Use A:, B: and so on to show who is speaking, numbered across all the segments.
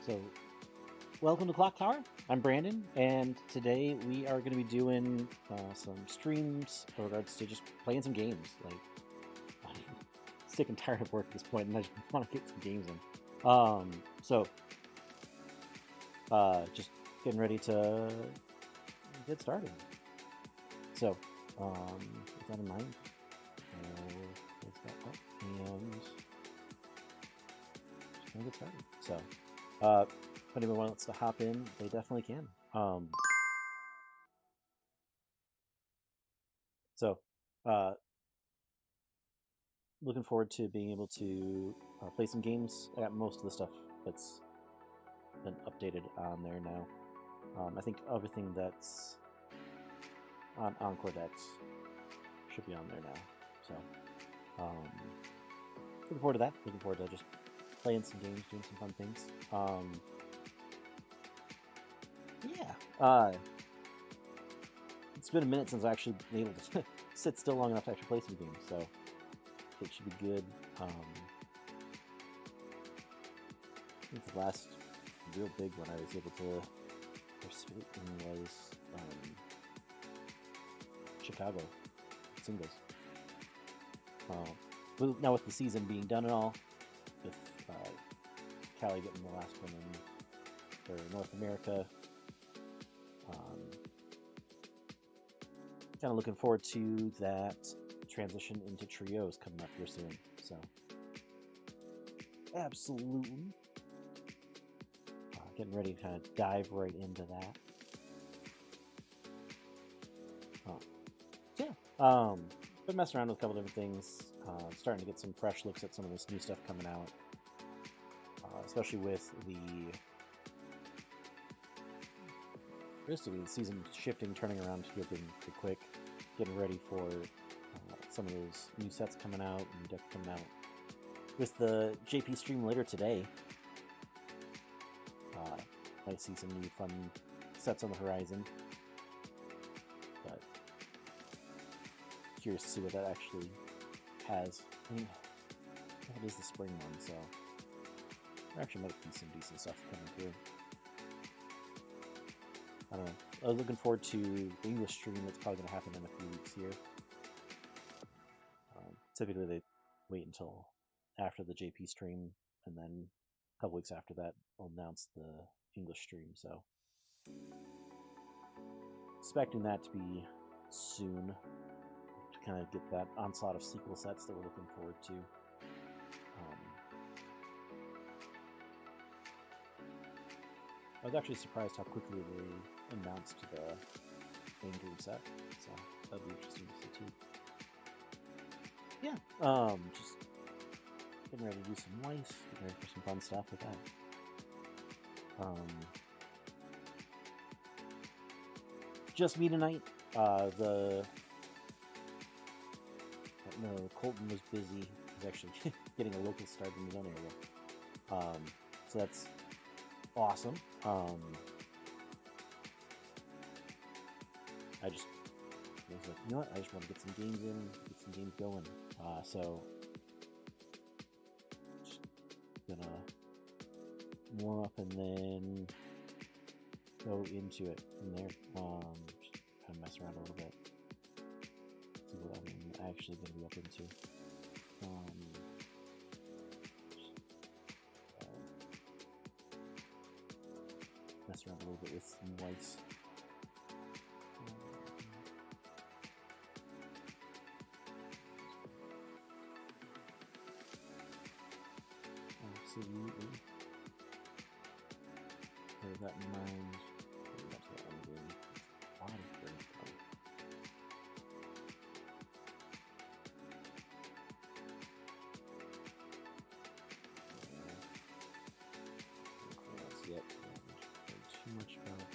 A: So, welcome to Clock Tower. I'm Brandon, and today we are going to be doing some streams in regards to just playing some games. Like, I'm sick and tired of work at this point, and I just want to get some games in. Just getting ready to get started. So, with that in mind, let's get up and just gonna get started. So, if anyone wants to hop in, they definitely can. So, uh, looking forward to being able to play some games. I got most of the stuff that's been updated on there now. I think everything that's on Encore Decks should be on there now. So, looking forward to that. Looking forward to just playing some games, doing some fun things. Yeah. It's been a minute since I actually been able to sit still long enough to actually play some games, so it should be good. I think the last real big one I was able to participate in was Chicago singles. Now with the season being done and all, with Cali getting the last one in for North America, kind of looking forward to that transition into trios coming up here soon. So, absolutely getting ready to kind of dive right into that. Been messing around with a couple different things. Starting to get some fresh looks at some of this new stuff coming out, especially with the basically the season shifting, turning around here pretty quick. Getting ready for some of those new sets coming out, new decks coming out. With the JP stream later today, might see some new fun sets on the horizon. But curious to see what that actually has. I mean, that is the spring one, so there actually might be some decent stuff coming through. I don't know. I was looking forward to the English stream that's probably going to happen in a few weeks here. Typically, they wait until after the JP stream, and then a couple weeks after that, they'll announce the English stream. So, expecting that to be soon to kind of get that onslaught of sequel sets that we're looking forward to. I was actually surprised how quickly they announced the Angry set, so that'd be interesting to see too. Yeah, just getting ready to do some Weiss, getting ready for some fun stuff with that. Just me tonight. Colton was busy. He's actually getting a local start in his own area. So that's awesome. I was like, you know what? I just want to get some games in, get some games going. So just gonna warm up and then go into it from there. Just kind of mess around a little bit. See what I'm actually gonna be up into. Mess around a little bit with some Weiss. Absolutely. Bear that in mind. That's what I'm doing. Yet. Too much about that.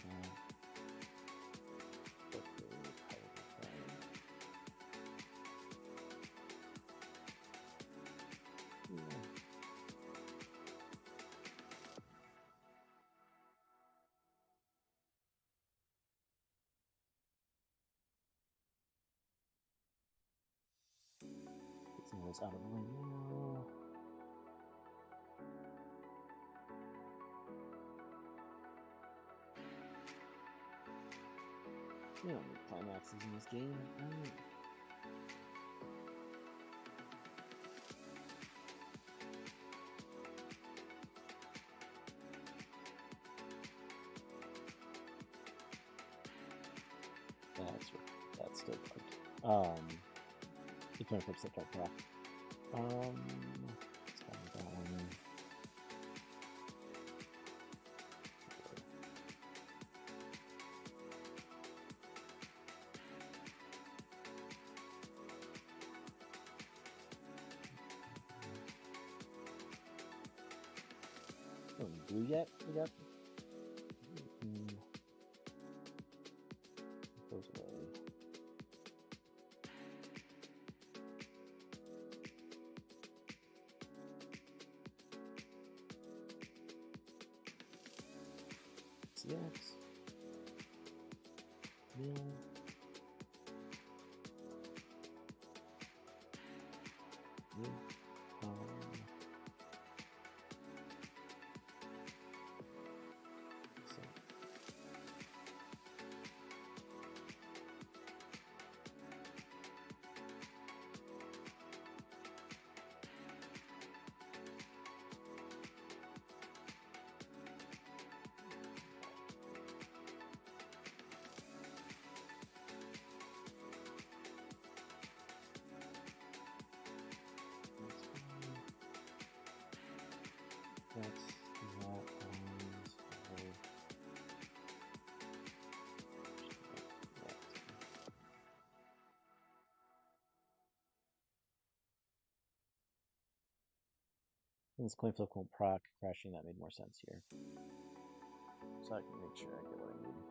A: Get some of those out of the way now. You don't need climaxes in this game. That's still bugged. You can fix it, right? Let's find down. Oh, blue yet? We got. Goes away. CX. Mill. Mill. So. That's not this coin flip won't proc crashing, that made more sense here. So I can make sure I get what I need.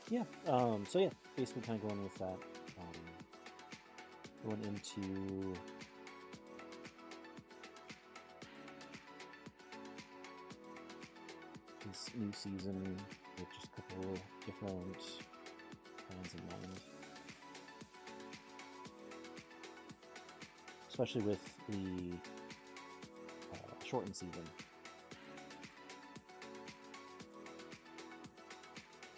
A: Yeah, so yeah, basically kind of going with that. Going into this new season with just a couple different plans in mind. Especially with the shortened season.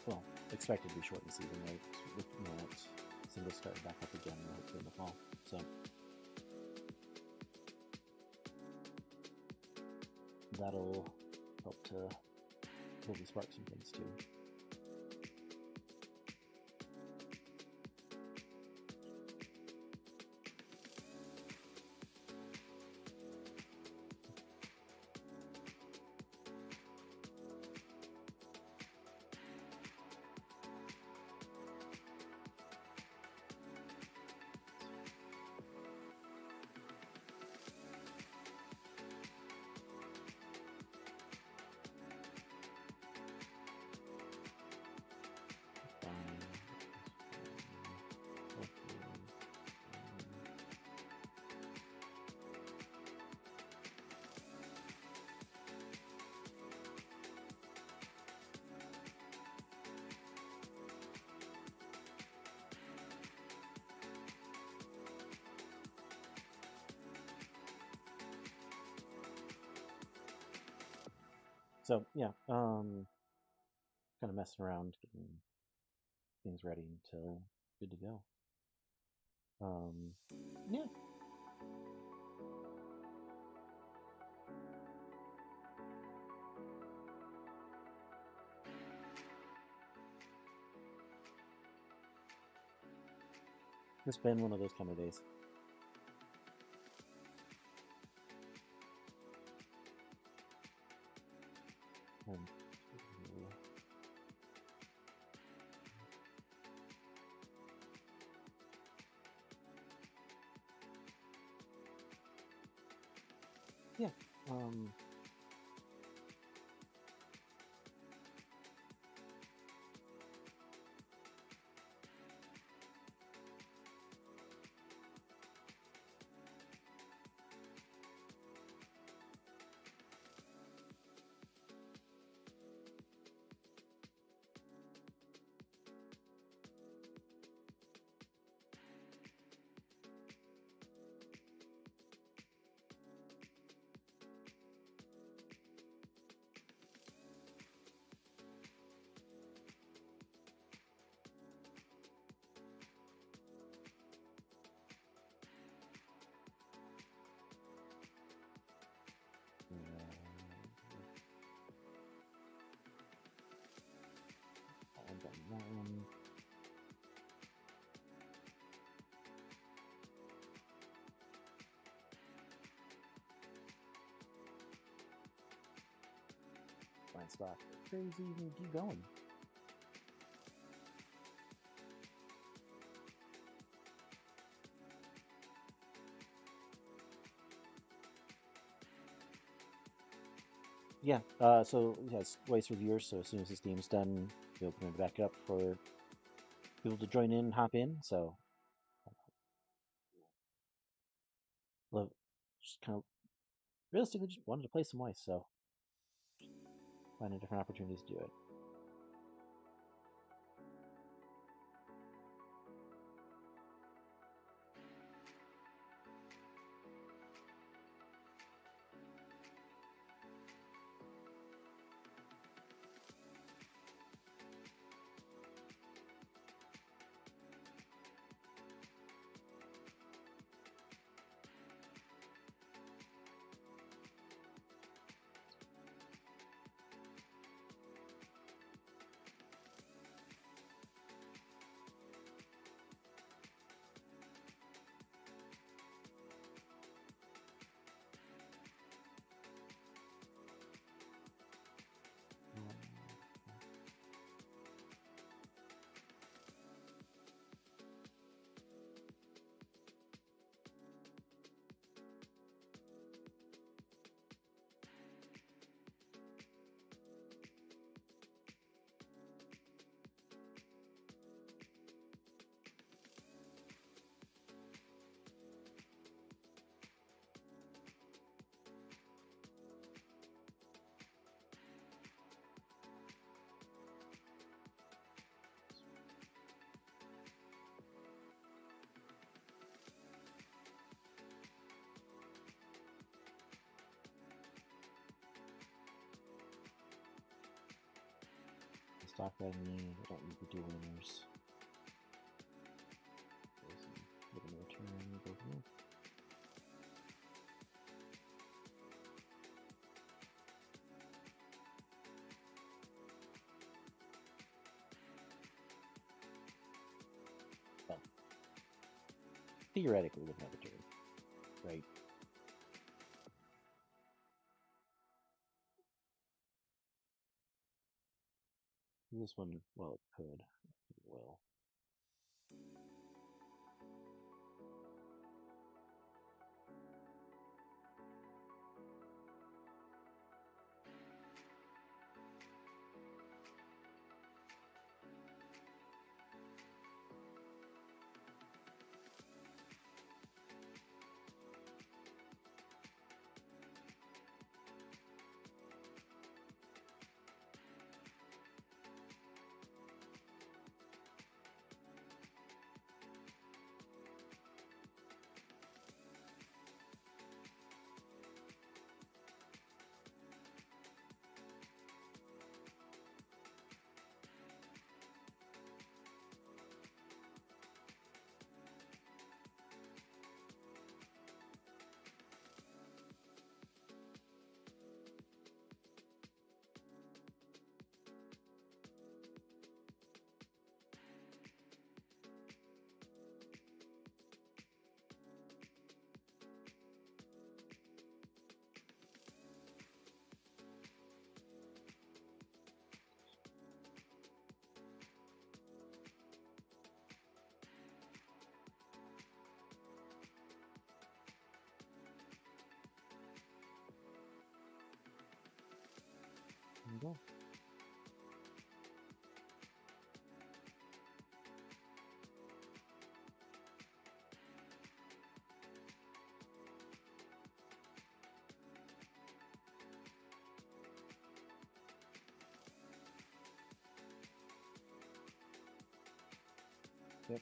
A: Well, expected to be shortened season, right? With singles start back up again hopefully in the fall. So that'll help to hopefully spark some things too. So yeah, kind of messing around, getting things ready until good to go. Yeah. It's been one of those kind of days. Yeah. that one. Fine stock. Crazy, you can keep going. Yeah, so yes, Weiss reviewers, so as soon as this game's done, we open it back up for people to join in, hop in, so love, just kind of, realistically just wanted to play some Weiss, so finding different opportunities to do it. Stock that I need, I don't need to do winners. Give them a return, go here. Well, theoretically, with no return, right? This one, well, it could, it will. There you go. Yep.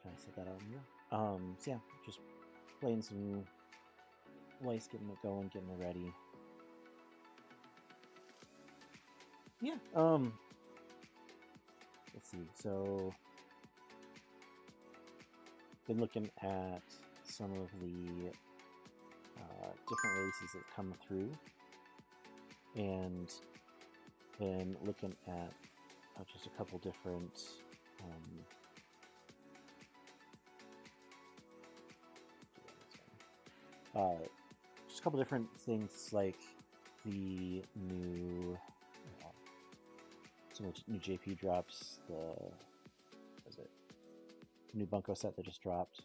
A: kind of set that out here. So yeah, just playing some Weiss, getting it going, getting it ready. Yeah. Let's see. So, been looking at some of the different releases that come through, and then looking at just a couple different just a couple different things, like the new some of the new JP drops, the what is it, new Bunko set that just dropped.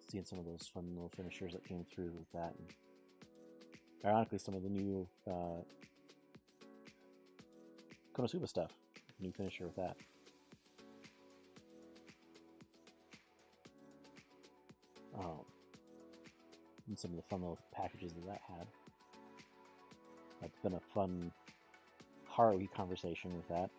A: Seeing some of those fun little finishers that came through with that, and ironically, some of the new Konosuba stuff, new finisher with that. And some of the fun little packages that had. That's been a fun Haruhi conversation with that.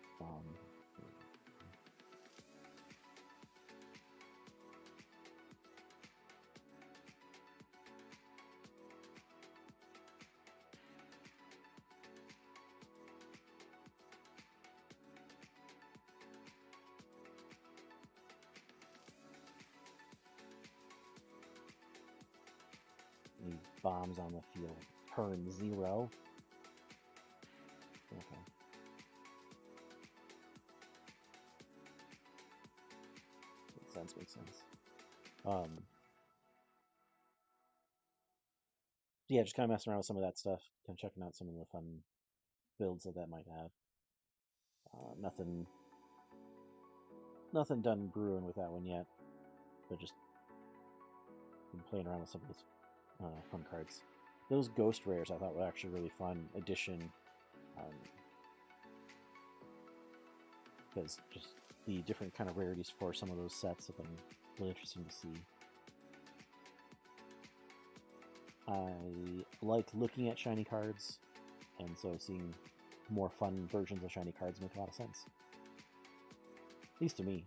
A: Any bombs on the field. Turn 0. Okay. Makes sense. Yeah, just kind of messing around with some of that stuff, kind of checking out some of the fun builds that might have. Nothing done brewing with that one yet, but just been playing around with some of those fun cards. Those ghost rares I thought were actually really fun addition, because just the different kind of rarities for some of those sets have been really interesting to see. I like looking at shiny cards, and so seeing more fun versions of shiny cards make a lot of sense. At least to me.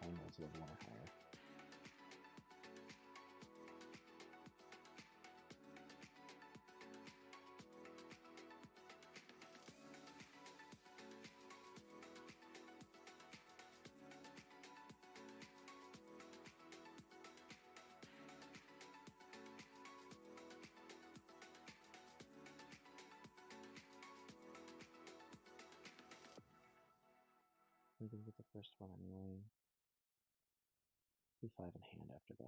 A: I know it's a little more higher. I'm gonna get the first one anyway. 5 in hand after that.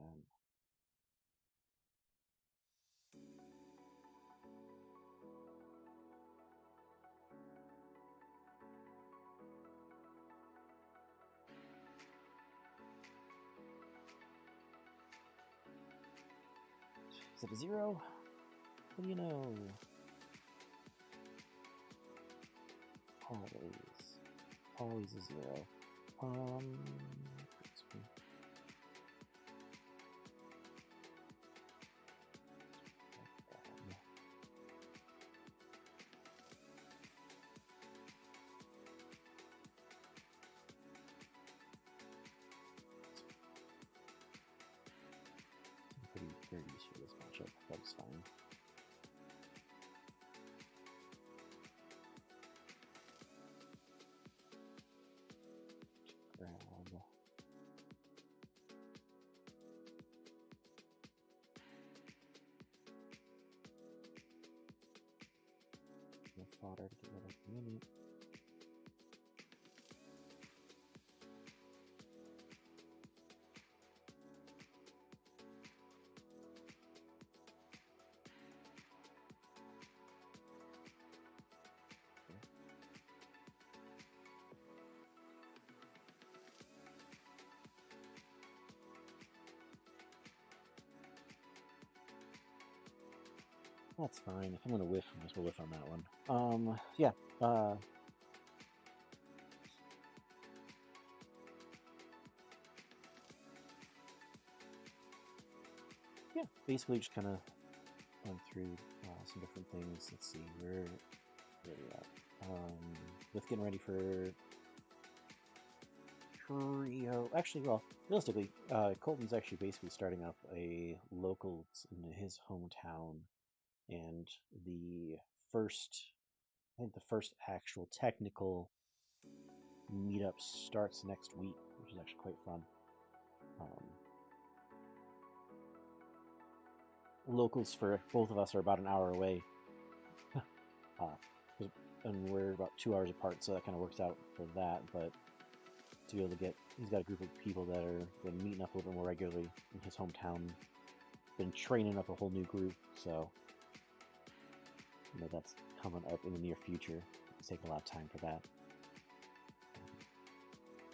A: Is it a 0? What do you know? Always a 0. Pretty used for this matchup. That's fine. Grab fodder to get rid of in a minute. That's fine. If I'm gonna whiff, I might as well whiff on that one. Yeah. Yeah, basically just kind of went through some different things. Let's see, where are we at? With getting ready for trio. Actually, well, realistically, Colton's actually basically starting up a locals in his hometown, and the first, I think the first actual technical meetup starts next week, which is actually quite fun. Locals for both of us are about an hour away, and we're about 2 hours apart, so that kind of works out for that. But to be able to get, he's got a group of people that are been meeting up a little bit more regularly in his hometown, been training up a whole new group, so you know that's coming up in the near future. It's taking a lot of time for that.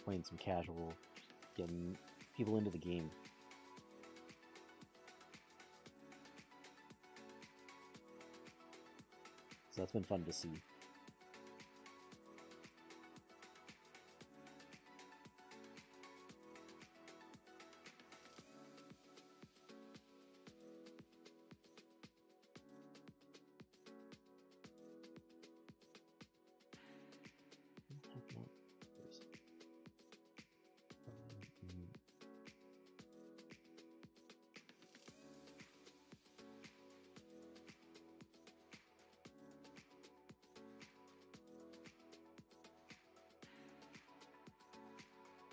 A: Playing some casual, getting people into the game. So that's been fun to see.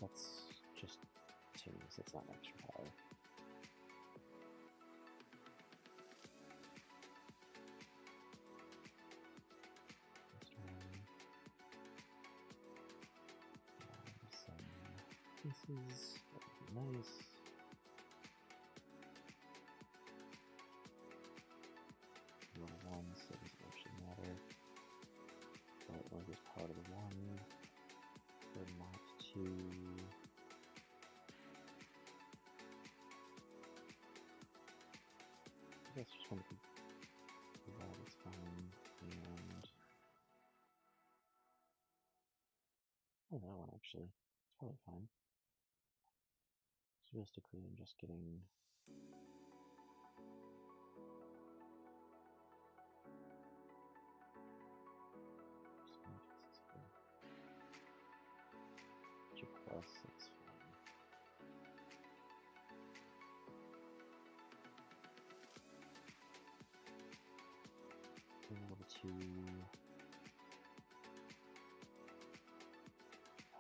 A: That's just tunes, that's not extra power. Some pieces, that would be nice. Little one, so it doesn't actually matter. But like this part of the one, or not two. I guess just want to do that, it's fine. And oh, that one actually, it's probably fine. So realistically, I'm just getting plus, that's fine. Being able to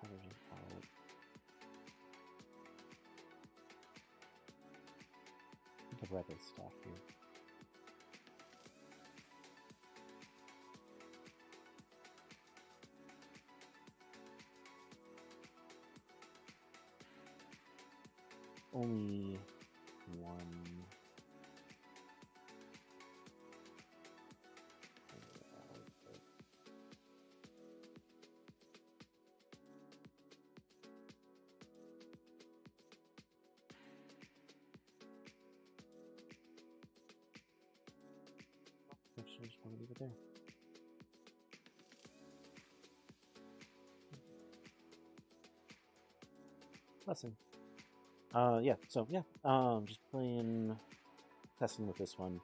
A: hydrogen out. I think I've read this stuff here. Only one. Actually, I just want to leave it there. Blessing. Yeah, so yeah, just playing, testing with this one.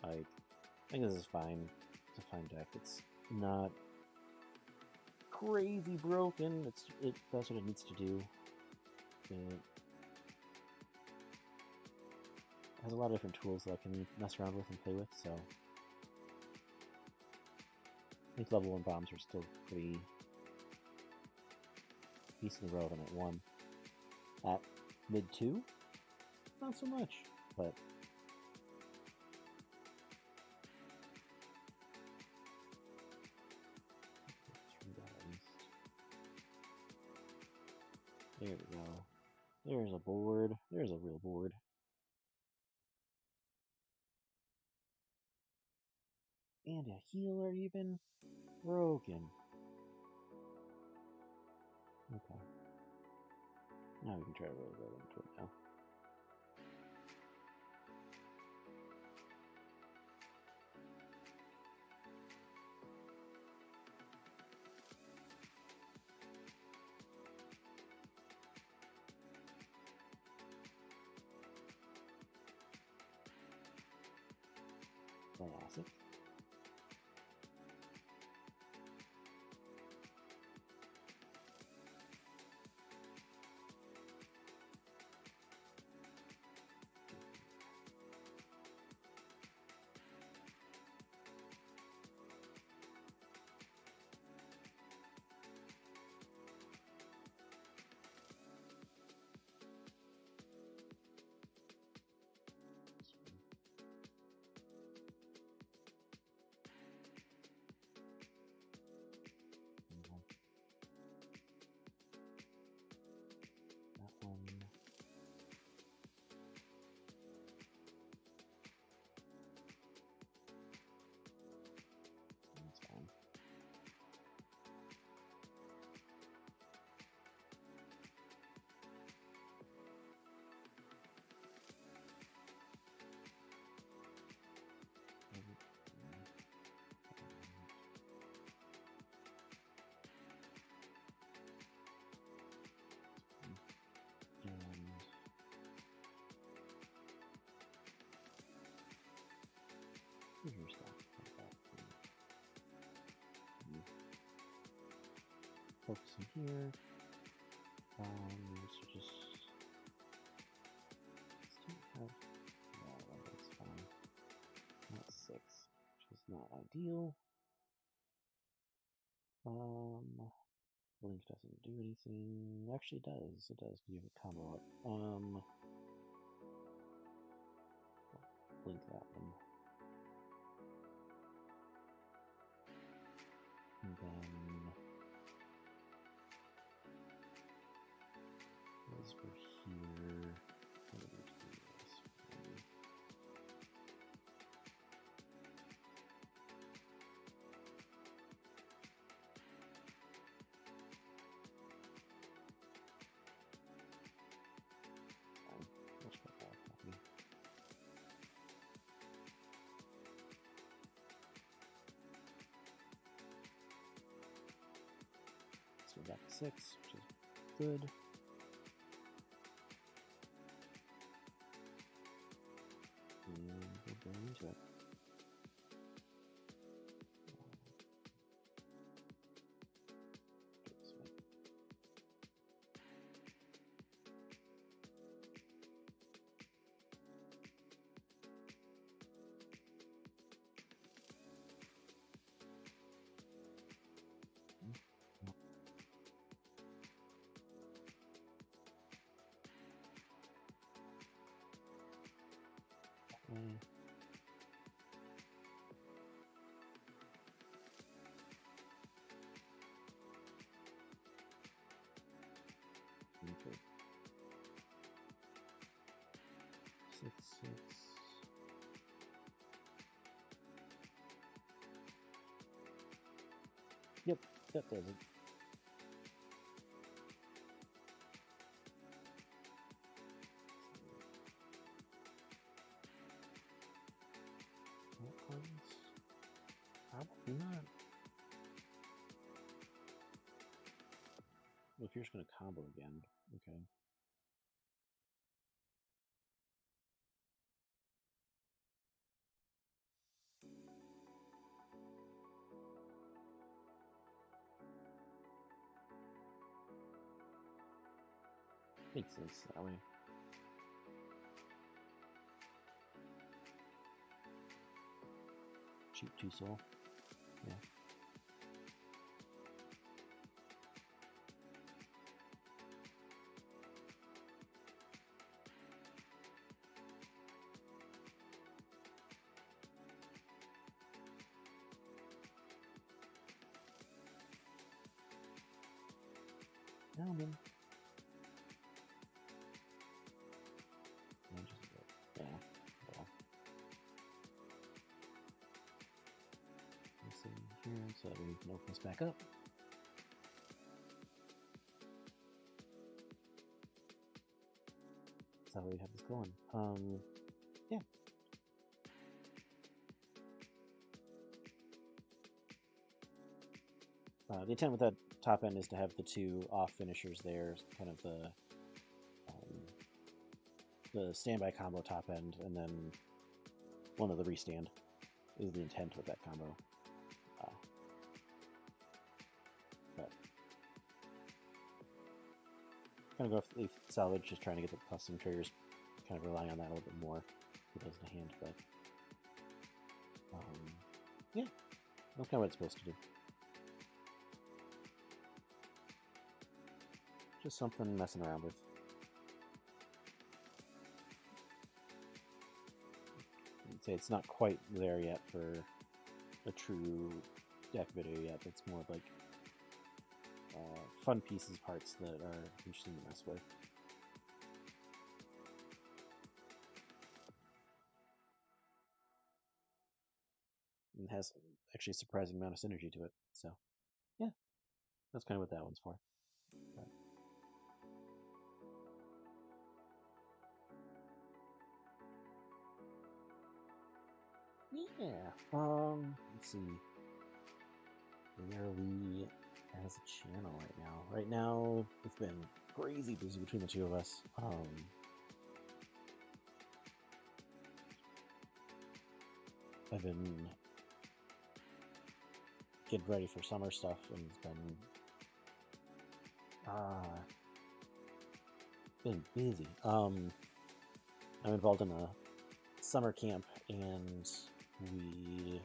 A: I think this is fine. It's a fine deck. It's not crazy broken. It does what it needs to do. It has a lot of different tools that I can mess around with and play with, so I think level 1 bombs are still pretty decently relevant at 1. At mid 2, not so much, but There we go. There's a board. There's a real board. And a healer even? Broken. Okay. Now we can try to really go into it now. Classic. That one. That's fine. And here's your stuff. Focusing here. So just still have. Yeah, that's fine. That's 6, which is not ideal. Blink doesn't do anything. Actually, it does. It does. You have a combo up. Blink that one. And then as we're here, what do we do this? Fine. Let's put that copy. So we're back to 6, which is good. And we'll go into it. This way. Okay. Okay. 6, 6. Yep, that does it. What comes? Probably not. Well, if you're just going to combo again, okay. Makes sense that way. Cheap 2 soul. Yeah. Found him. here so that we can open this back up. That's how we have this going. Yeah. The intent with that top end is to have the two off finishers there, kind of the standby combo top end, and then one of the restand is the intent with that combo. But kind of go with salvage, just trying to get the custom triggers, kind of relying on that a little bit more with those in hand. But yeah, that's kind of what it's supposed to do. Just something messing around with. I'd say it's not quite there yet for a true deck video yet. It's more of like fun pieces, parts that are interesting to mess with. And has actually a surprising amount of synergy to it. So yeah, that's kind of what that one's for. But yeah, let's see. Where are we as a channel right now? Right now, it's been crazy busy between the two of us. I've been getting ready for summer stuff, and it's been busy. I'm involved in a summer camp, and we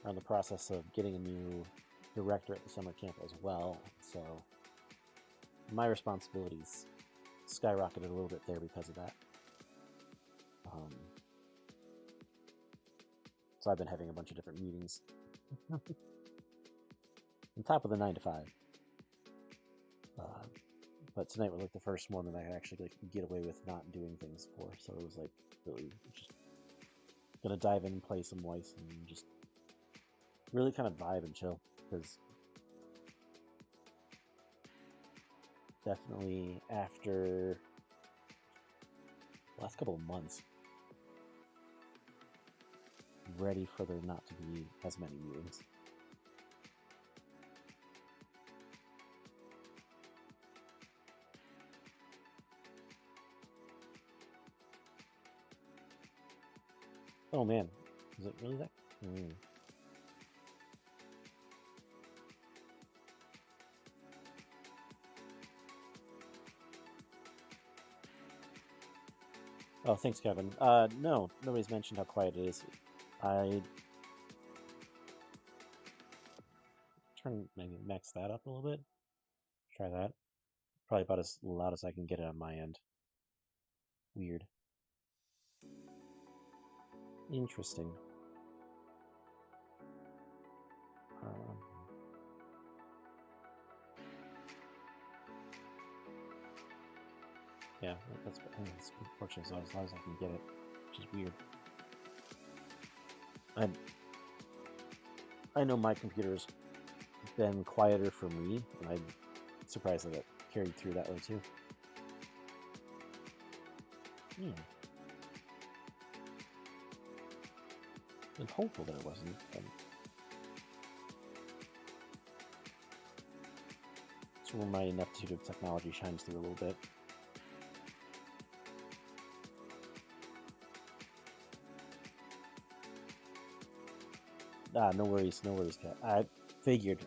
A: are in the process of getting a new director at the summer camp as well. So my responsibilities skyrocketed a little bit there because of that. So I've been having a bunch of different meetings on top of the 9 to 5. But tonight was like the first one that I could actually like get away with not doing things for. So it was like really just gonna dive in and play some Weiss and just really kind of vibe and chill, because definitely after the last couple of months, ready for there not to be as many meetings. Oh man, is it really that? Oh, thanks, Kevin. No, nobody's mentioned how quiet it is. I turn maybe max that up a little bit. Try that. Probably about as loud as I can get it on my end. Weird. Interesting. Yeah, that's unfortunately as loud as I can get it, which is weird. I know my computer's been quieter for me, and I'm surprised that it carried through that way too. I'm hopeful that it wasn't. It's where my ineptitude of technology shines through a little bit. No worries, Kat. I figured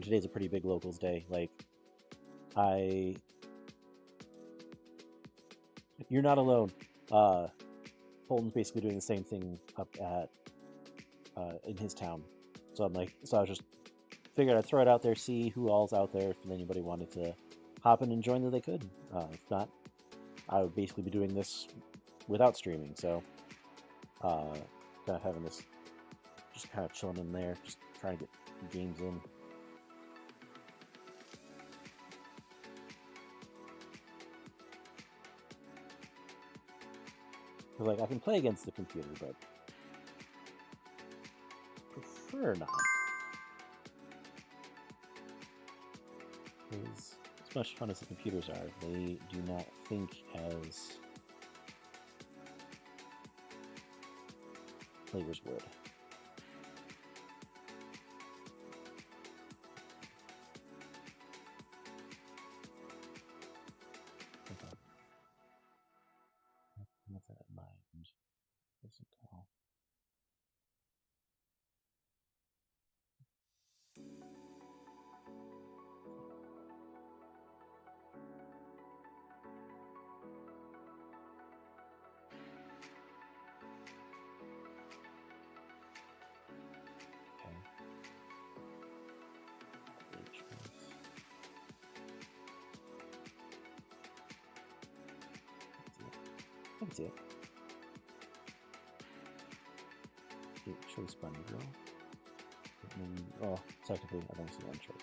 A: today's a pretty big locals day. Like, you're not alone. Holton's basically doing the same thing up at in his town. So I was just figured I'd throw it out there, see who all's out there. If anybody wanted to hop in and join, that they could. If not, I would basically be doing this without streaming. So, kind of having this, just kind of chilling in there, just trying to get games in. Like, I can play against the computer, but prefer not. Because as much fun as the computers are, they do not think as players would. With that in mind, doesn't go. I can see it. Choice bunny girl. Oh, technically, I don't see one choice.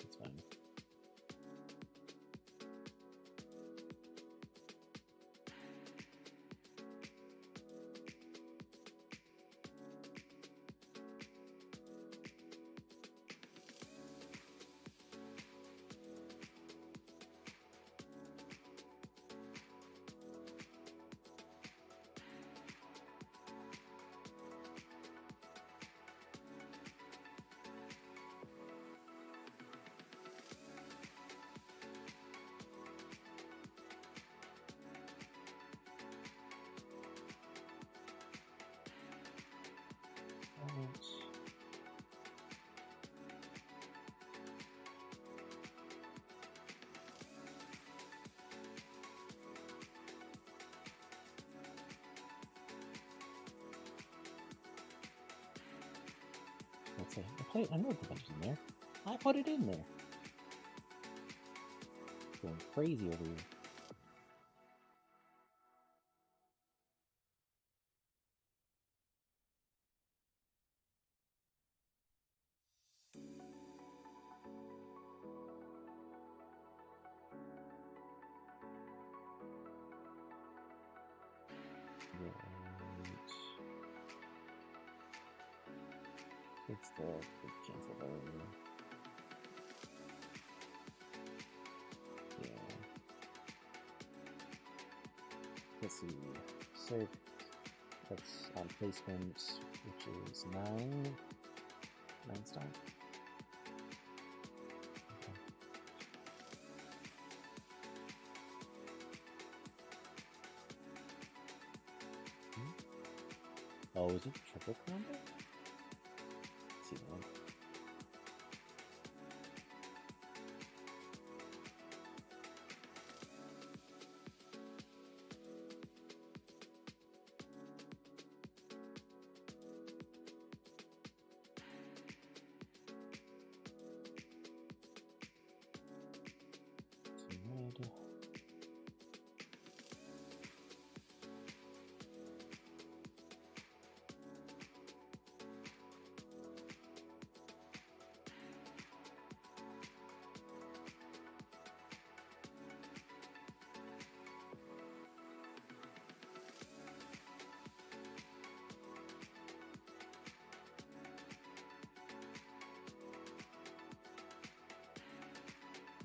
A: It's fine. Let's say, I know the bunch is in there. I put it in there. Going crazy over here. It's the cancel earlier. Yeah. Let's see. Save. That's on placement, which is 9 star. Okay. Oh, is it triple combo? Let's see one.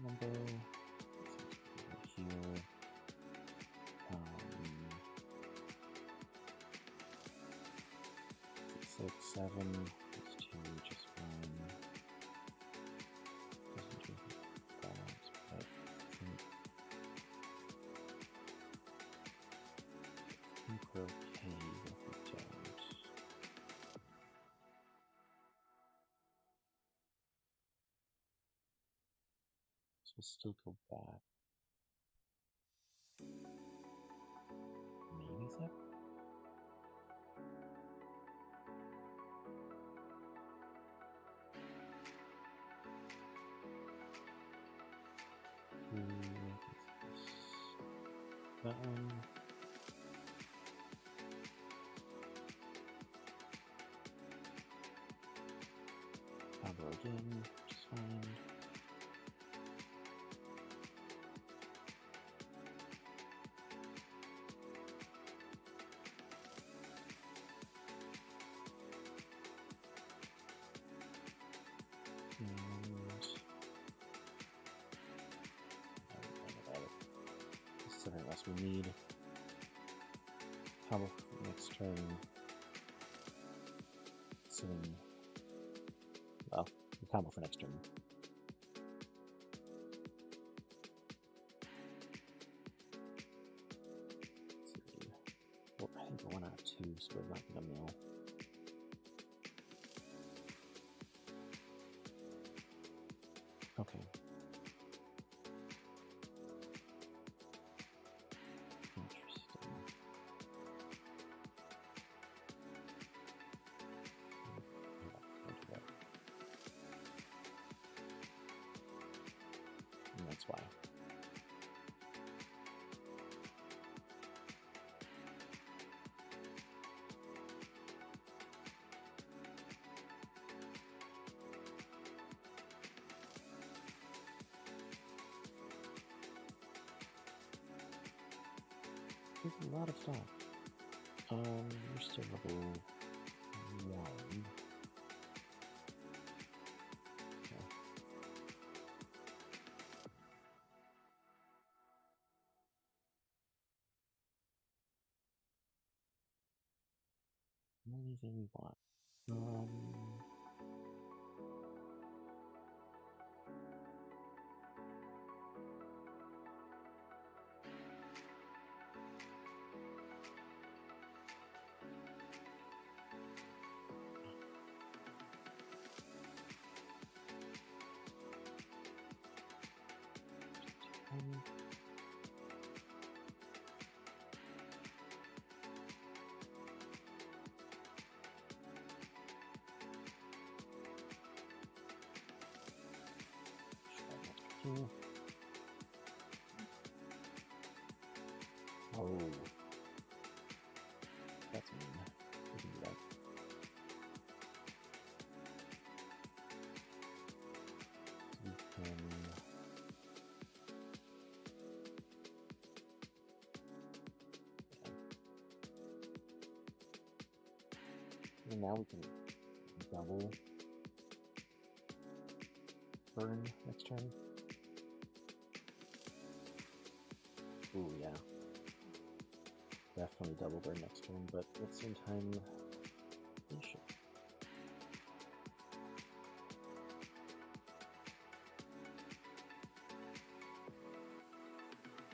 A: Number here, 6, 7, it's 2, just fine. Doesn't do that, but I think we're okay if we don't. So we'll still go back. Maybe 7? That one. Combo again, which is fine. This is everything else we need. Combo for next turn. Assuming, well, the combo for next turn. Let's see. Well, I think 1 out of 2, so we're not gonna mill. Okay. Interesting. And that's why. There's a lot of stuff. We're still level 1. Okay. Anything we want. Oh, that's mean. We can do that. We can. Yeah. And now we can double burn next turn. Ooh, yeah. Definitely double burn next turn, but at the same time, patient.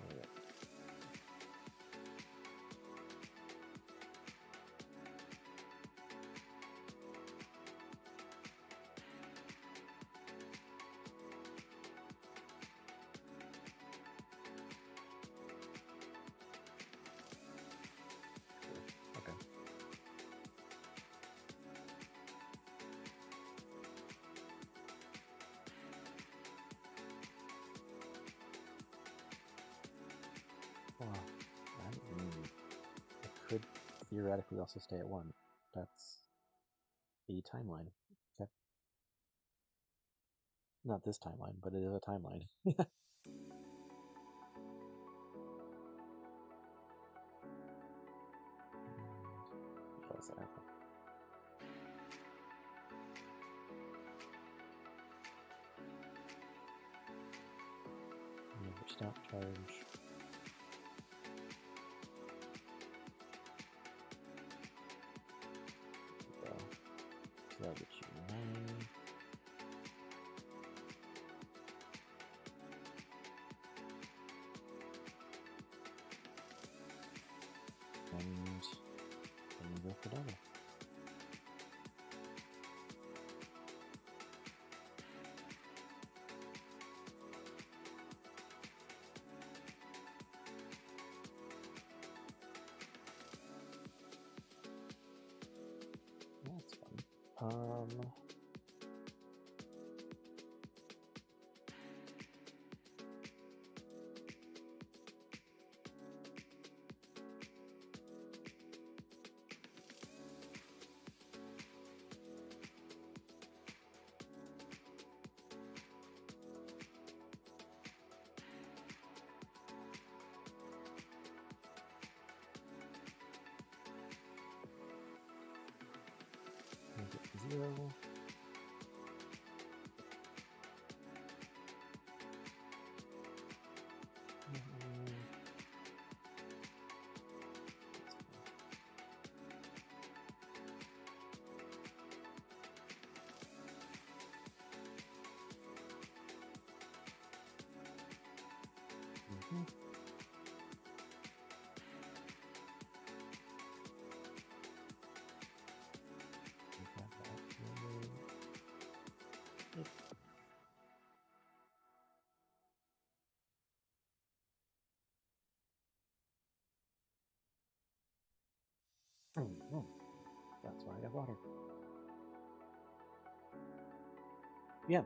A: Alright. Okay. Wow. I could theoretically also stay at 1. That's the timeline. Okay. Not this timeline, but it is a timeline. What was that? Stop charge. There we go. So that'll get you 9. And then you go for double. That's fun. 0. Oh, that's why I got water. Yeah,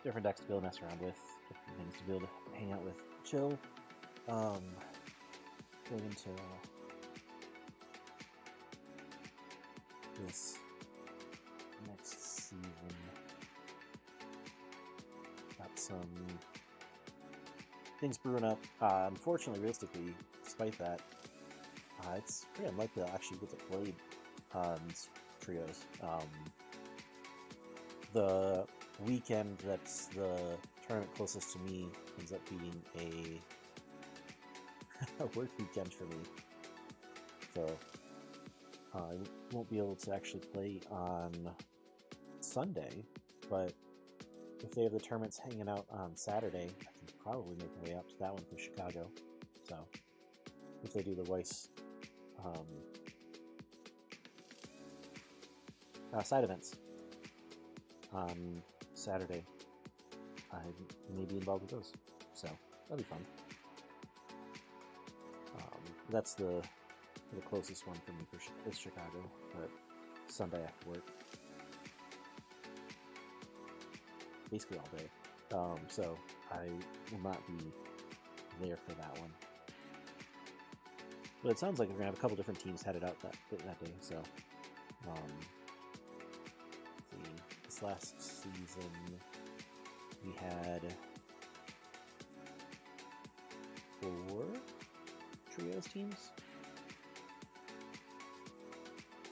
A: different decks to be able to mess around with, different things to be able to hang out with, chill. Going into this next season, got some things brewing up. Unfortunately, realistically, despite that, it's pretty unlikely I'll actually get to play these trios. The weekend that's the tournament closest to me ends up being a work weekend for me, so I won't be able to actually play on Sunday, but if they have the tournaments hanging out on Saturday, I can probably make my way out to that one from Chicago. So if they do the Weiss side events on Saturday, I may be involved with those, so that'll be fun. That's the closest one for me is Chicago, but Sunday after work, basically all day. So I will not be there for that one. But it sounds like we're gonna have a couple different teams headed out that day. So, see, this last season we had 4 trios teams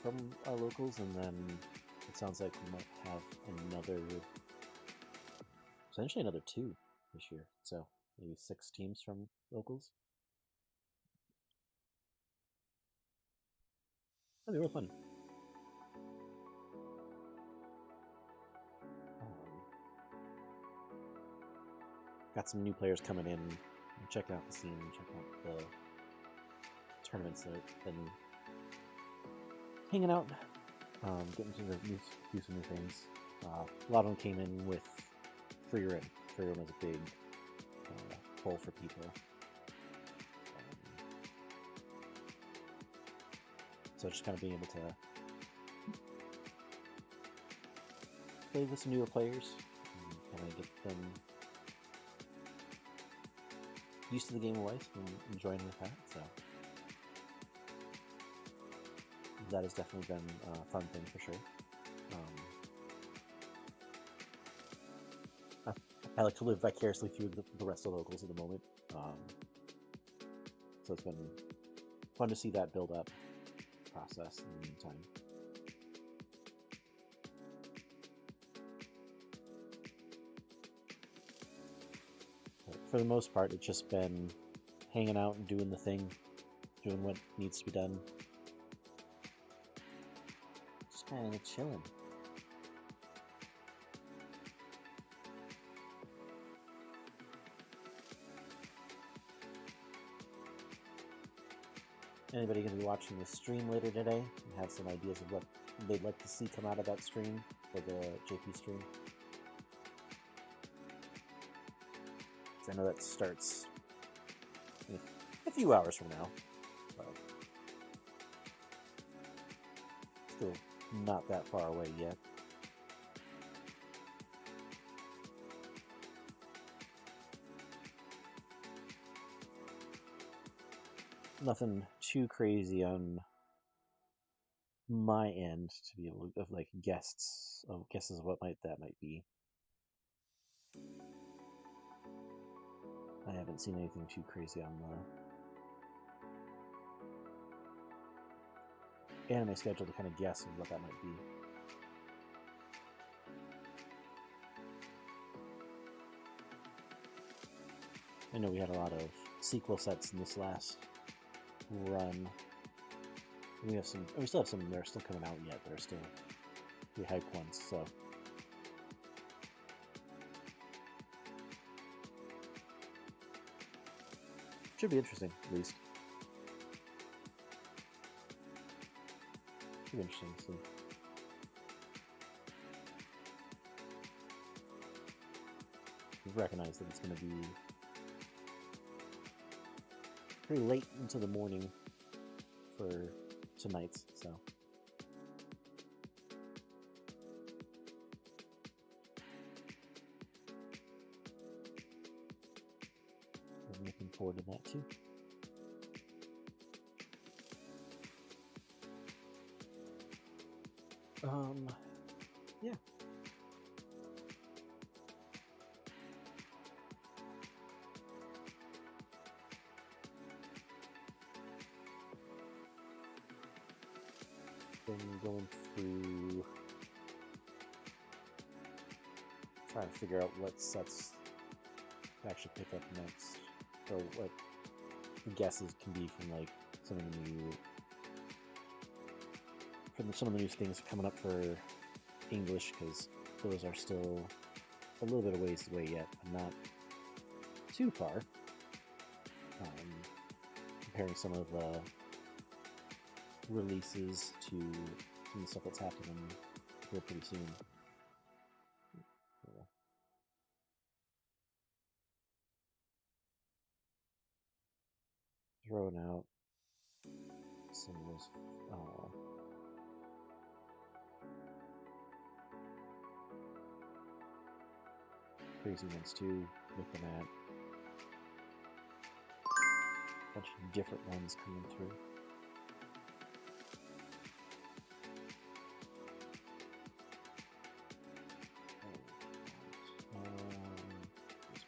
A: from our locals, and then it sounds like we might have potentially another 2 this year. So maybe 6 teams from locals. That'd be real fun. Got some new players coming in, checking out the scene, checking out the tournaments that have been hanging out, getting to do some new things. A lot of them came in with free room. Free room is a big pull for people. So just kind of being able to play with some newer players and kind of get them used to the game of Weiss and enjoying with that. So that has definitely been a fun thing for sure. I like to live vicariously through the rest of the locals at the moment. So it's been fun to see that build up process in the meantime. But for the most part, it's just been hanging out and doing the thing, doing what needs to be done. Just kind of chilling. Anybody going to be watching the stream later today and have some ideas of what they'd like to see come out of that stream, for the JP stream? Because I know that starts in a few hours from now, but still not that far away yet. Nothing too crazy on my end to be able to have like guesses of what that might be. I haven't seen anything too crazy on anime schedule to kind of guess what that might be. I know we had a lot of sequel sets in this last run. We still have some that are still coming out yet that are still pretty hype ones, so. Should be interesting, at least. Should be interesting to see. We recognize that it's going to be pretty late into the morning for tonight's, so. I'm looking forward to that too. Yeah. Been going through, trying to figure out what sets to actually pick up next, or what the guesses can be from like some of the new things coming up for English, because those are still a little bit of ways away yet, but not too far. Comparing some of the releases to some of the stuff that's happening here pretty soon. Throwing out some of those crazy ones too, looking at a bunch of different ones coming through. This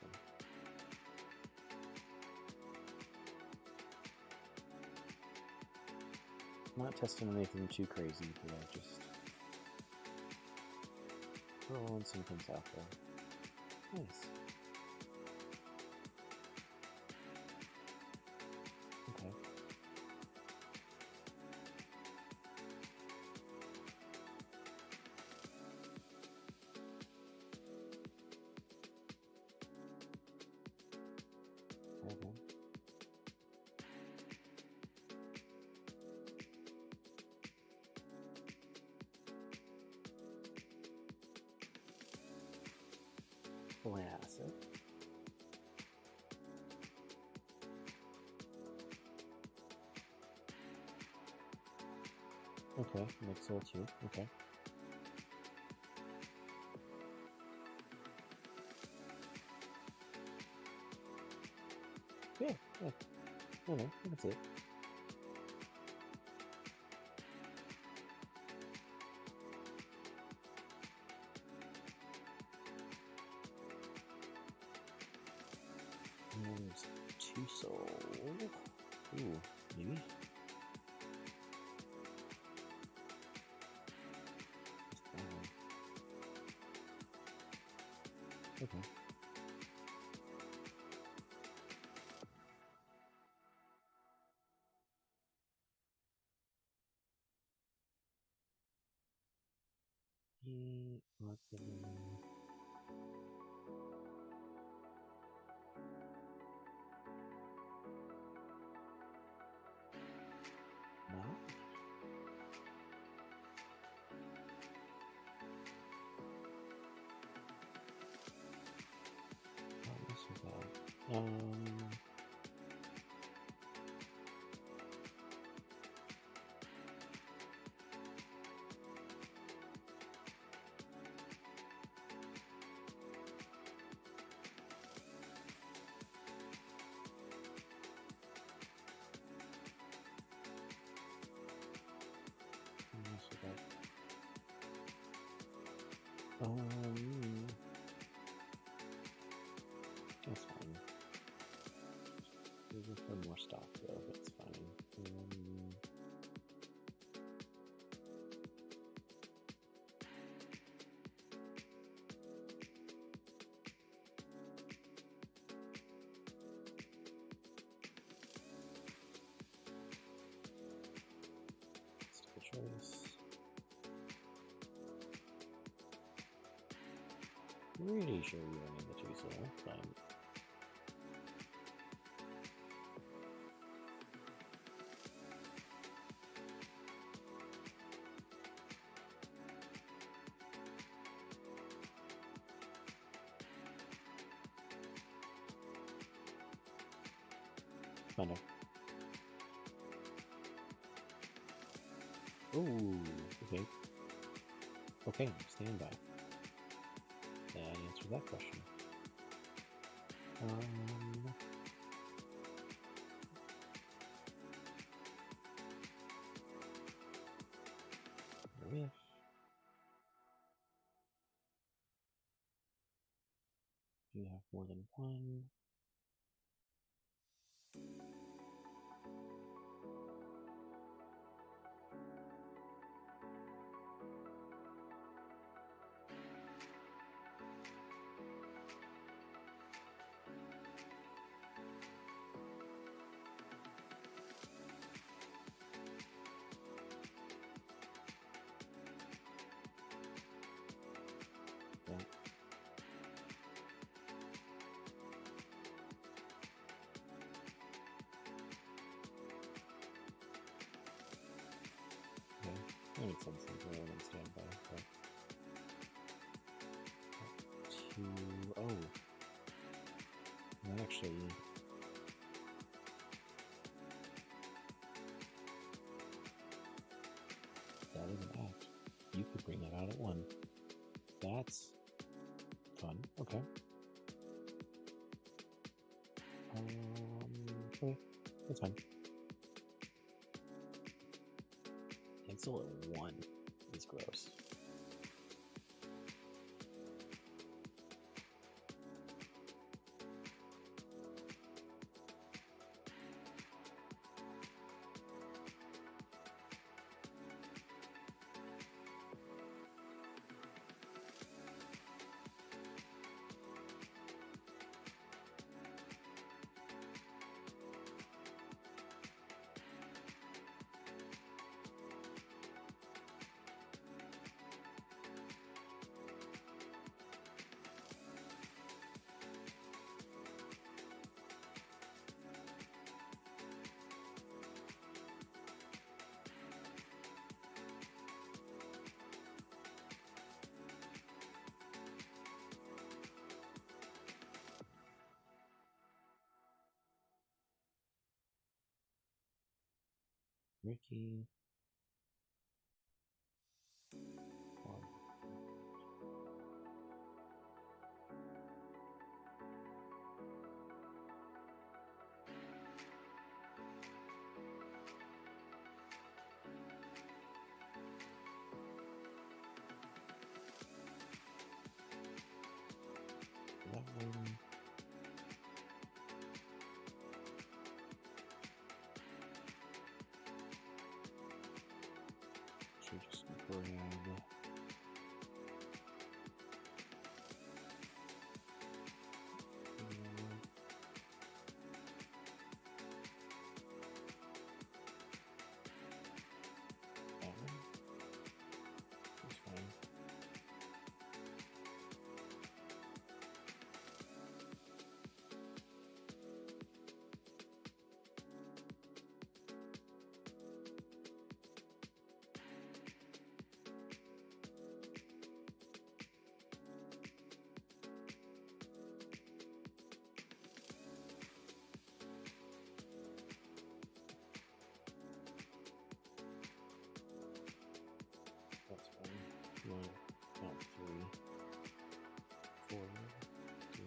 A: one. Not testing anything too crazy, but just throwing some things out there. Nice. Okay. Okay. Classic. Okay, makes sense too. Okay. Yeah, yeah. I know, that's it. There's two soul. Ooh, maybe. Okay. No? Oh, this is bad. This is bad. That's fine. There's one more stock though, but it's fine. Pretty sure you're running the 2 soul, but kind of. Ooh, okay. Okay, stand by. That answers that question. Riff. Do you have more than one? Yeah. Okay. That makes sense since we're on standby. Okay. 2. Oh. Well, actually. That is an act. You could bring that out at 1. That's fun. Okay. Okay. That's fine. Cancel at 1 is gross. Ricky. That one. Should just grab. That one. That's fine. That's fine. You want to count 3, 4, 2.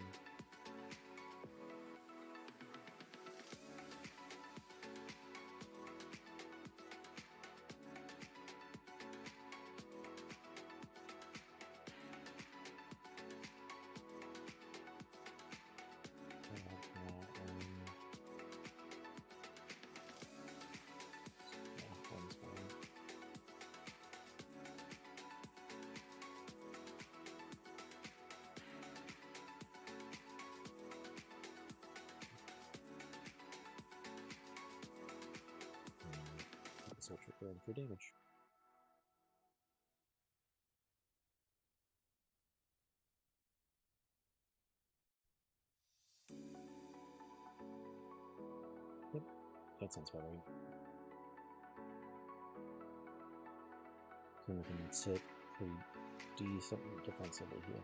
A: That one's fine. Search for damage. that sounds about right. So we can sit pretty decent defensively here.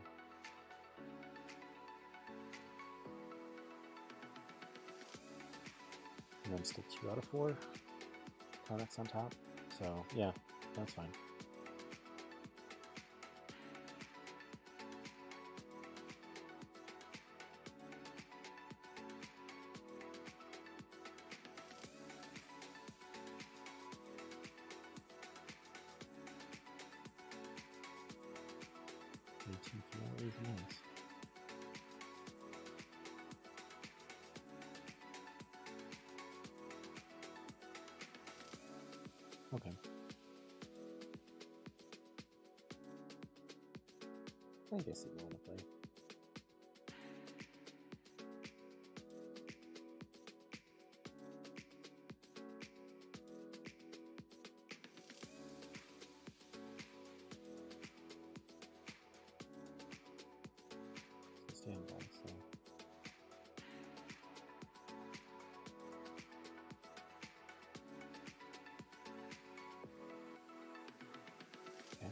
A: And I'm still 2 out of 4. Tarnix on top. So yeah, that's fine. Is nice. Okay. I guess you want to play. Stand by, so. Okay.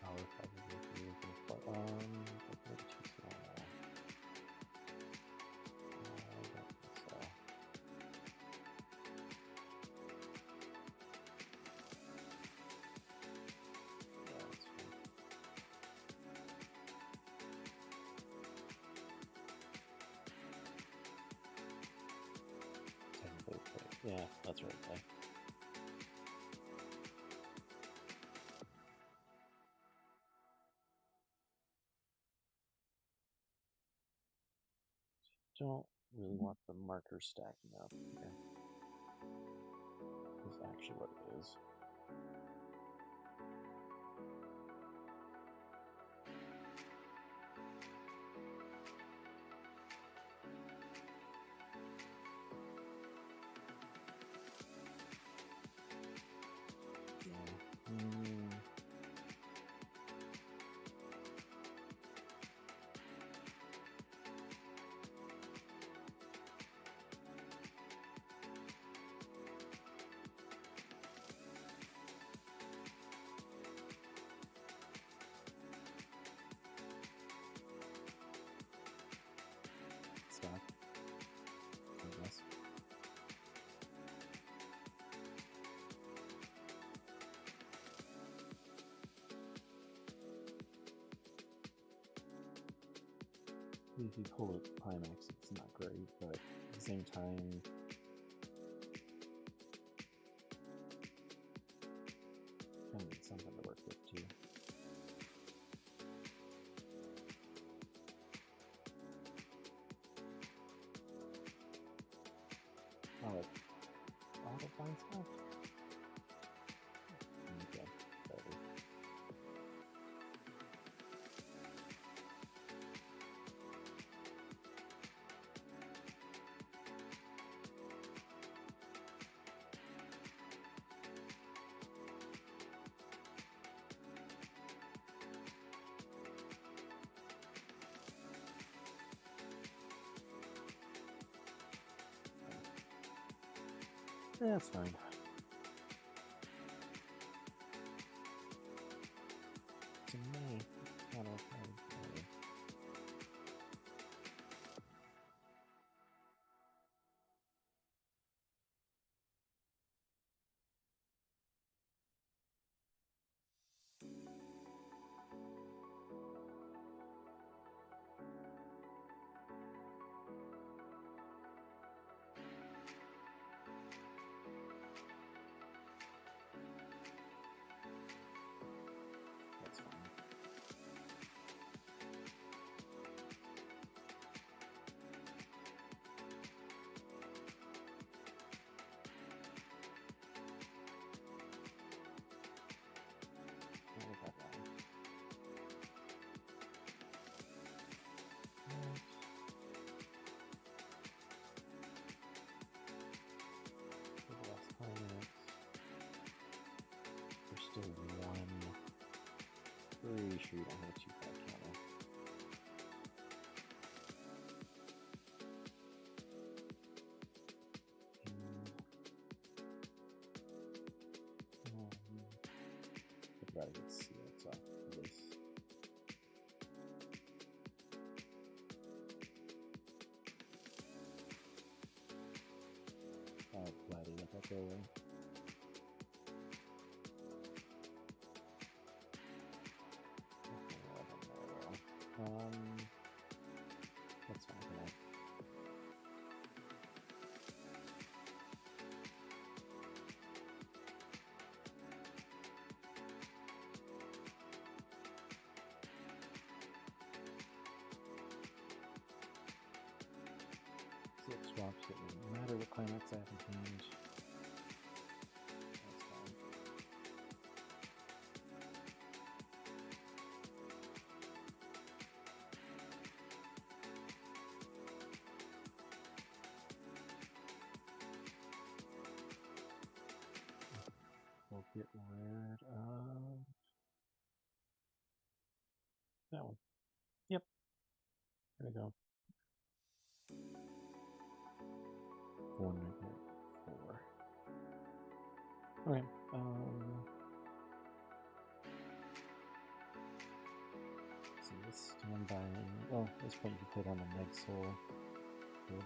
A: Power probably be too small. I don't think so. Yeah, that's right. Don't really want the marker stacking up here. Is actually what it is. Stack, I guess. If you pull it climax, it's not great, but at the same time, kind of need something to work with too. Oh, auto find stuff? Okay, better. Yeah, that's fine. To me, it's not okay. That's fine. What about that one? For the last 5 minutes, there's still one. Pretty sure you don't have a 2-5 counter. gotta get CX off of this. Oh, glad I let that go away. That's fine for now. CX swaps, it doesn't matter what climax I have to change. That's fine. We'll get rid of that one. Yep. There we go. 4 negative 4. Okay. So this stand by. Well, at this point you can put on the Meg Soul. Good.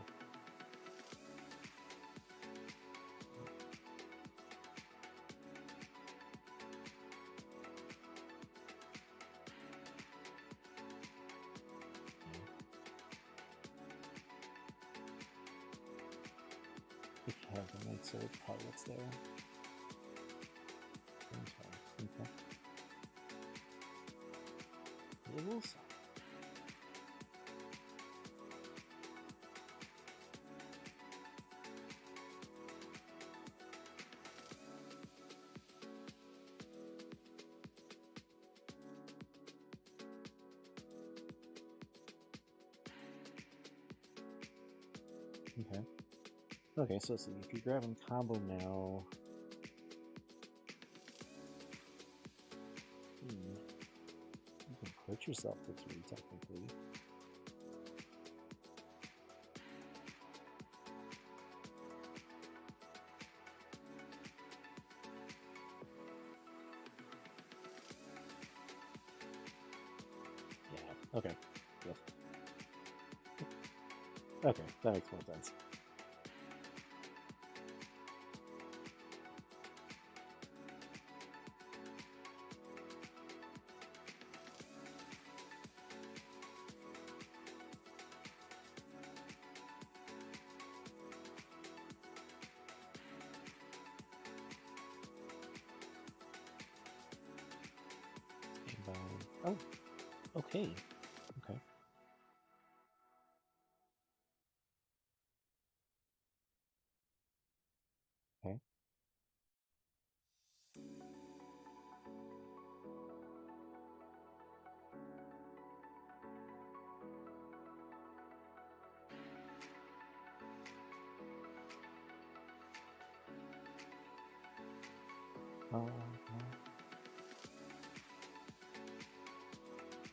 A: If you have the Meg Soul, probably what's there. Okay. It will suck. Okay. Okay, so let's see. If you're grabbing combo now, you can put yourself for 3 technically. Yeah. Okay. Yes. Okay, that makes more sense. Oh, okay. Okay. Okay.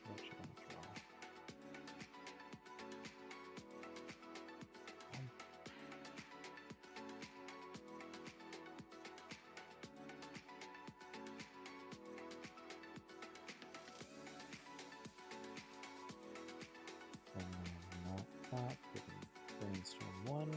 A: What should I draw? Not that. Brainstorm 1.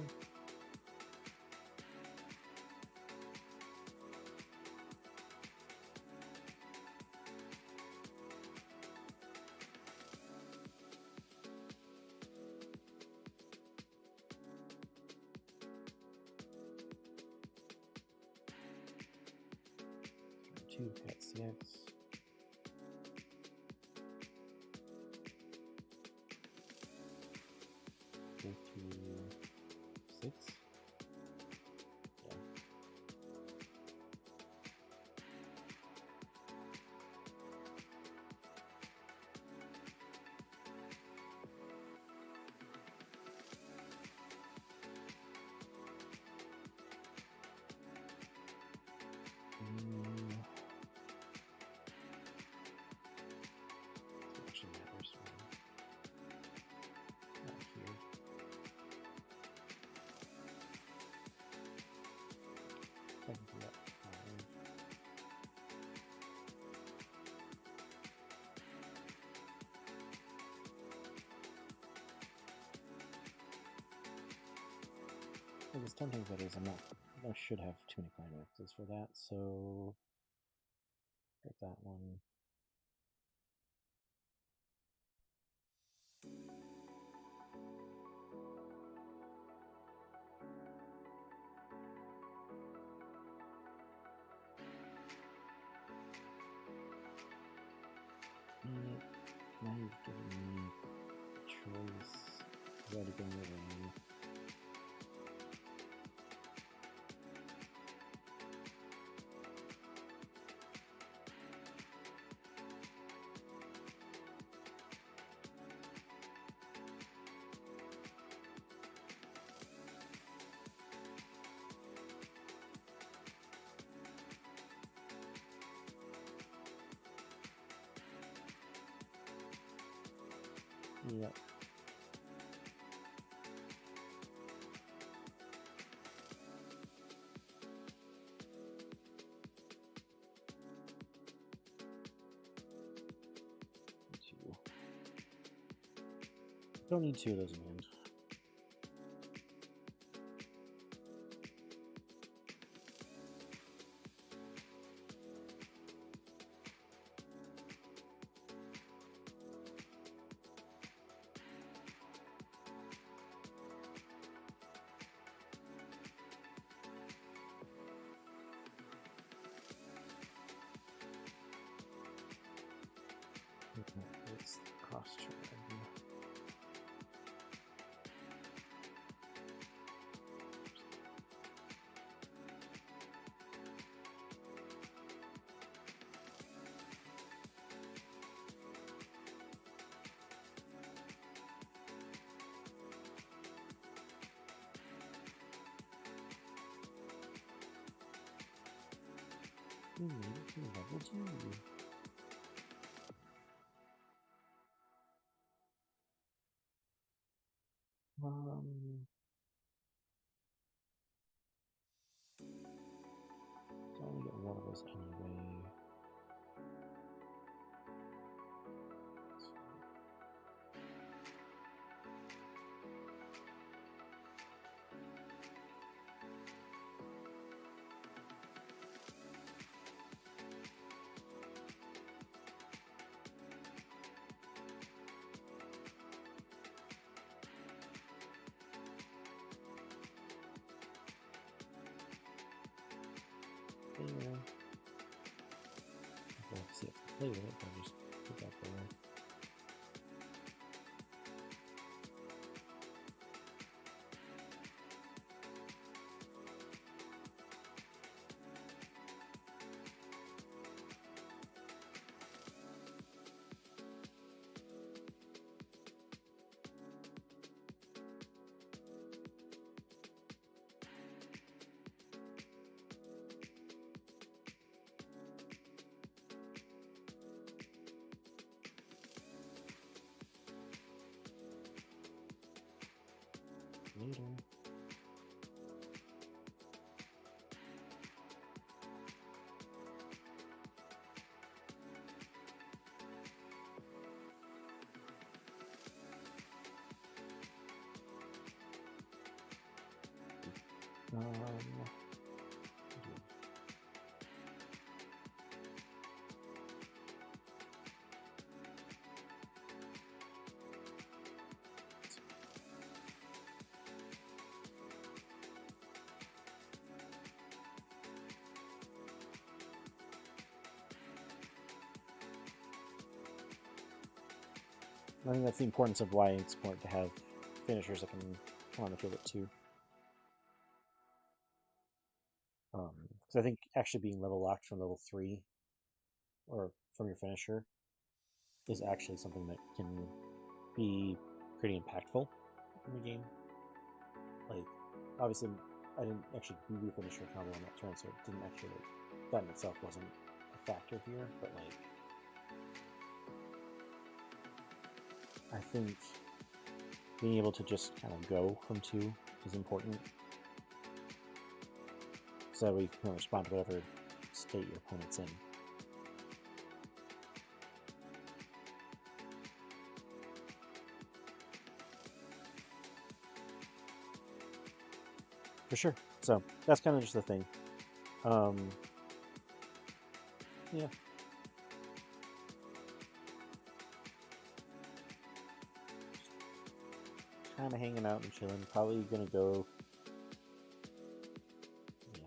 A: Turn 2, cat CX. Go to 6. Yeah. think as tempting as that is, I should have too many climaxes for that, so get that one. Now you've given me a choice. I've already been away. Yep. Two. Don't need two of those in hand. It's cross trade. Level 2. So I only get one of those anyway. There. Well, see if I play with it, I'll just put that there. Later. I think that's the importance of why it's important to have finishers that can come on the field at 2. Because I think actually being level locked from level 3 or from your finisher is actually something that can be pretty impactful in the game. Like, obviously, I didn't actually do the finisher combo on that turn, so it didn't actually, that in itself wasn't a factor here, but like, I think being able to just kind of go from 2 is important. So that way you can respond to whatever state your opponent's in. for sure. So that's kind of just the thing. Yeah. Kind of hanging out and chilling. Probably gonna go. Yeah.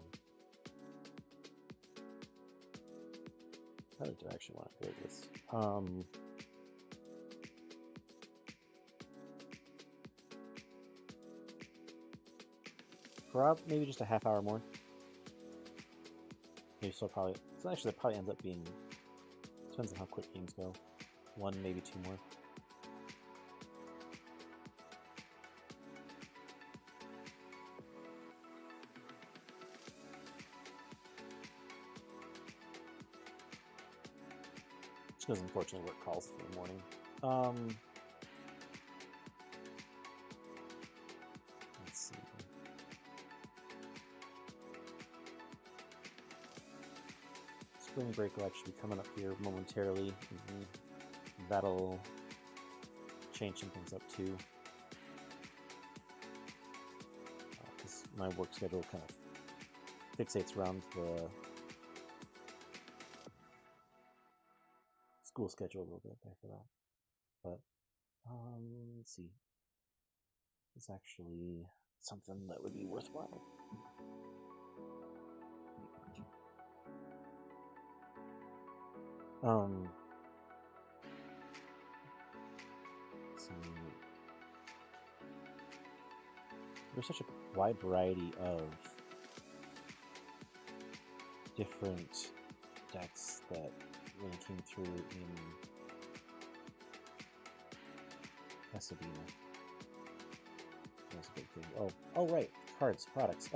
A: Probably do actually want to go with this. Maybe just a half hour more. Maybe still probably. So actually, that probably ends up being. Depends on how quick games go. One, maybe two more. Just because unfortunately work calls in the morning. Let's see. Spring break will actually be coming up here momentarily. That'll change some things up too. Because my work schedule kind of fixates around the school schedule a little bit there for that. But let's see. It's actually something that would be worthwhile. So there's such a wide variety of different decks that really came through in Pasadena. That's a big thing. Oh, right. Cards, products.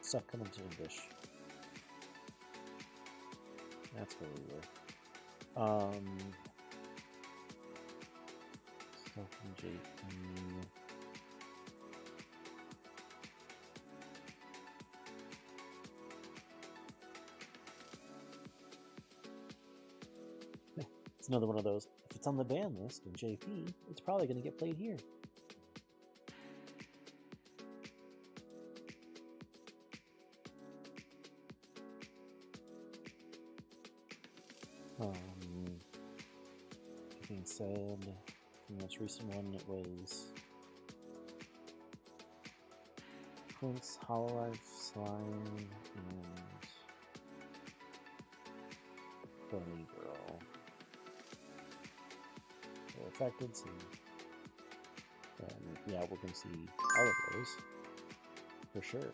A: Stuff coming to English. That's where we were. Stuff from JP. It's another one of those. If it's on the ban list in JP, it's probably going to get played here. Being said, the most recent one it was Prince, Hololive, Slime, and Bunny Girl. They're affected, so yeah, we're gonna see all of those for sure.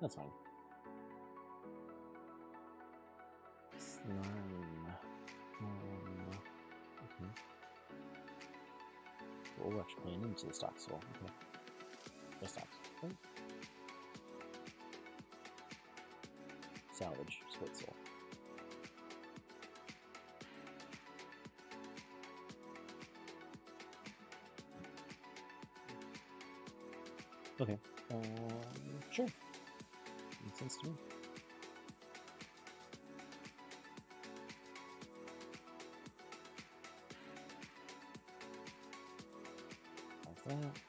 A: That's fine. Slime. Okay. Well, we're actually playing into the stock soul. Okay. The stocks. Okay. Salvage, split soul. Okay. Sure. Makes sense to me. Like that.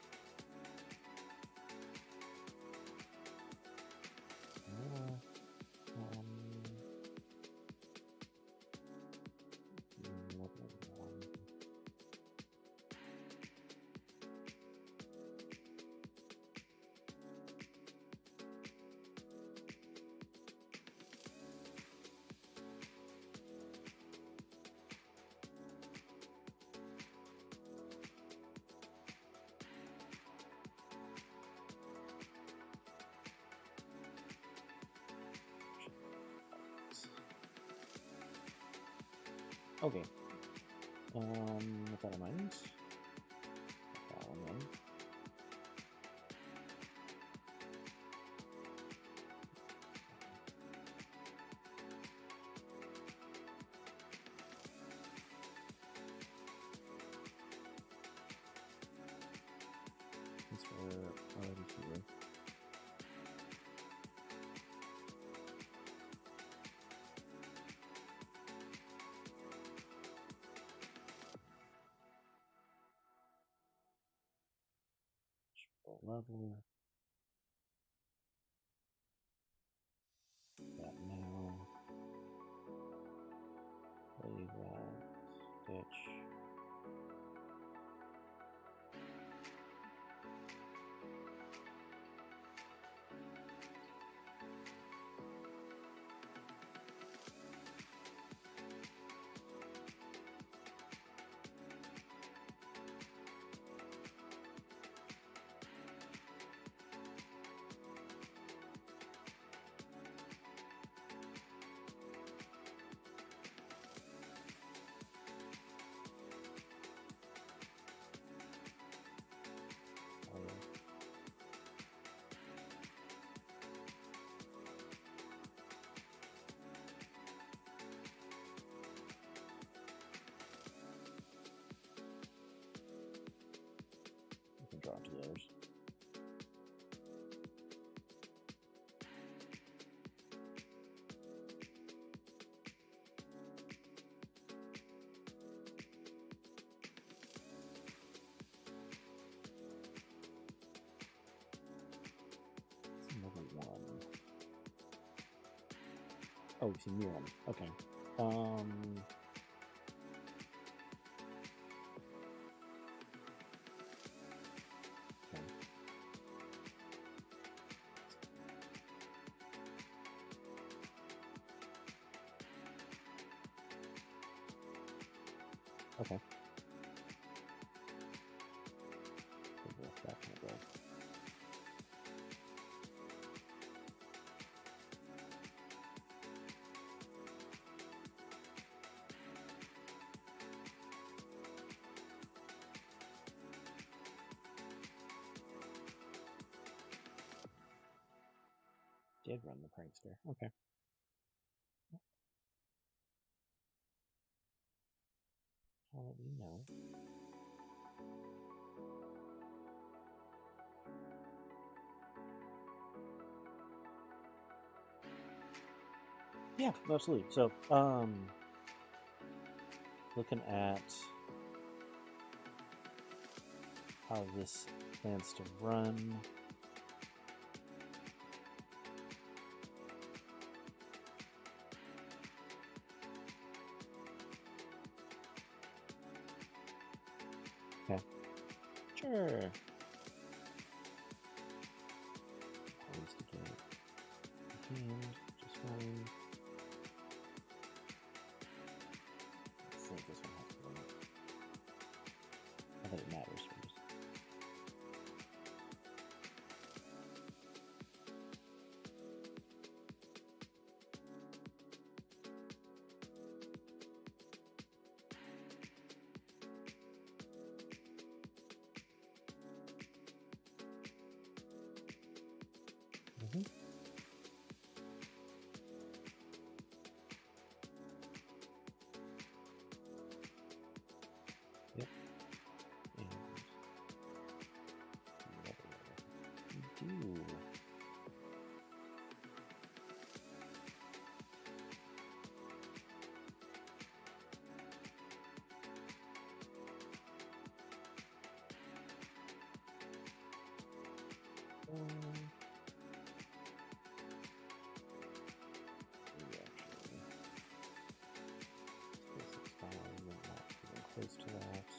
A: Okay. With that in mind, that one in. Since we're already here. Level. That now. Play that. Stitch. Draw to the others. It's another one. Oh, it's a new one. Okay. Okay. That kind of go. Did run the prankster. Okay. I'll let you know. Yeah, absolutely. So, looking at how this plans to run. Okay. Sure. Just fine. Let's see if this one has to run. I think it matters first. Yep. And what do we do? Close to that.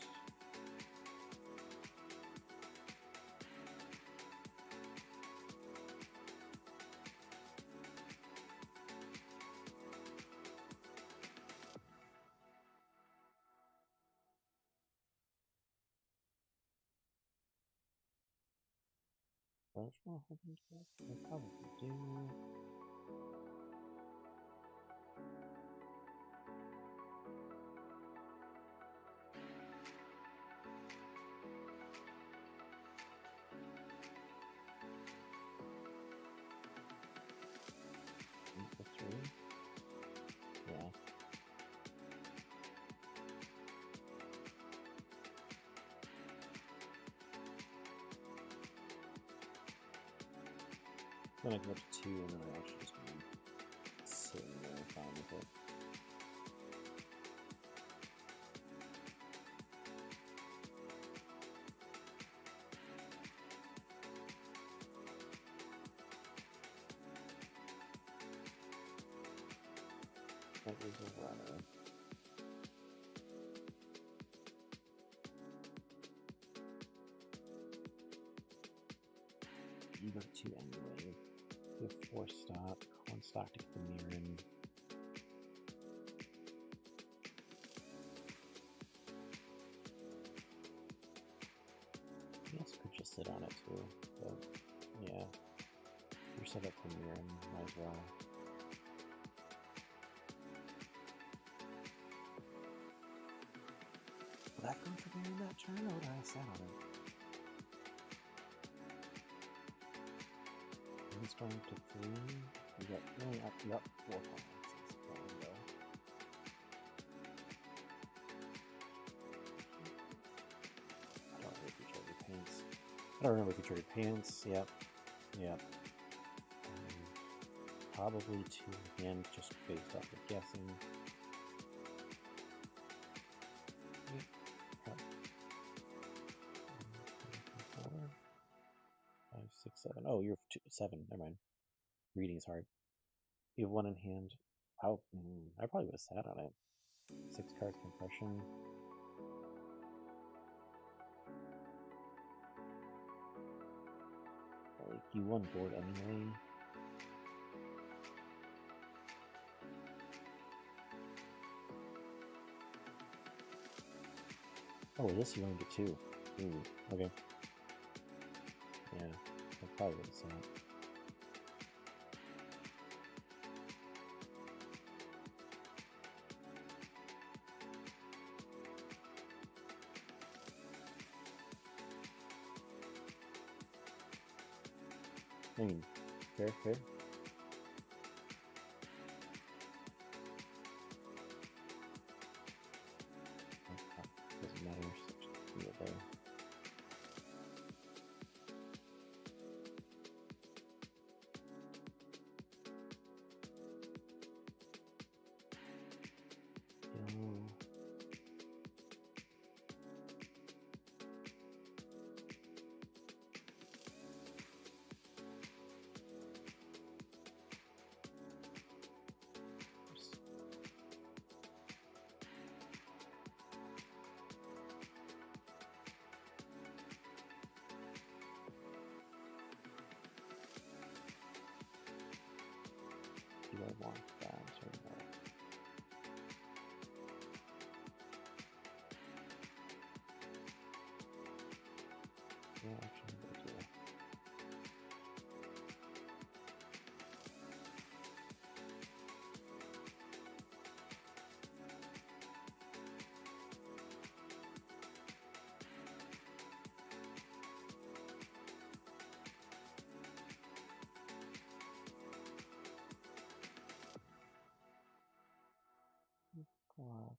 A: I probably do. Then I can go to 2, and then I actually just want to sit there fine with it. That is a runner. You go to 2 anyway. You have 4 stock, 1 stock to get the mirror in. I guess could just sit on it too, but yeah. You're set up for mirror, might as well. Would I have gone for mirror in that turn, or would I have sat on it? Storm to 3. You got really up. Yep, 4 points. I don't remember if you traded pants. I don't remember if you traded pants. Yep. Yep. Probably 2 hands just based off of guessing. Yep. 4, 5, 6, 7. Oh, you're 7. Never mind. Reading is hard. You have 1 in hand. I probably would have sat on it. 6 cards compression. Like, you won board anyway. Oh, this you only get 2. Ooh, okay. Yeah, I probably would have sat. I mean, fair. Doesn't matter, so just leave it there. Do I want that or not? Yeah, actually, I do. Wow.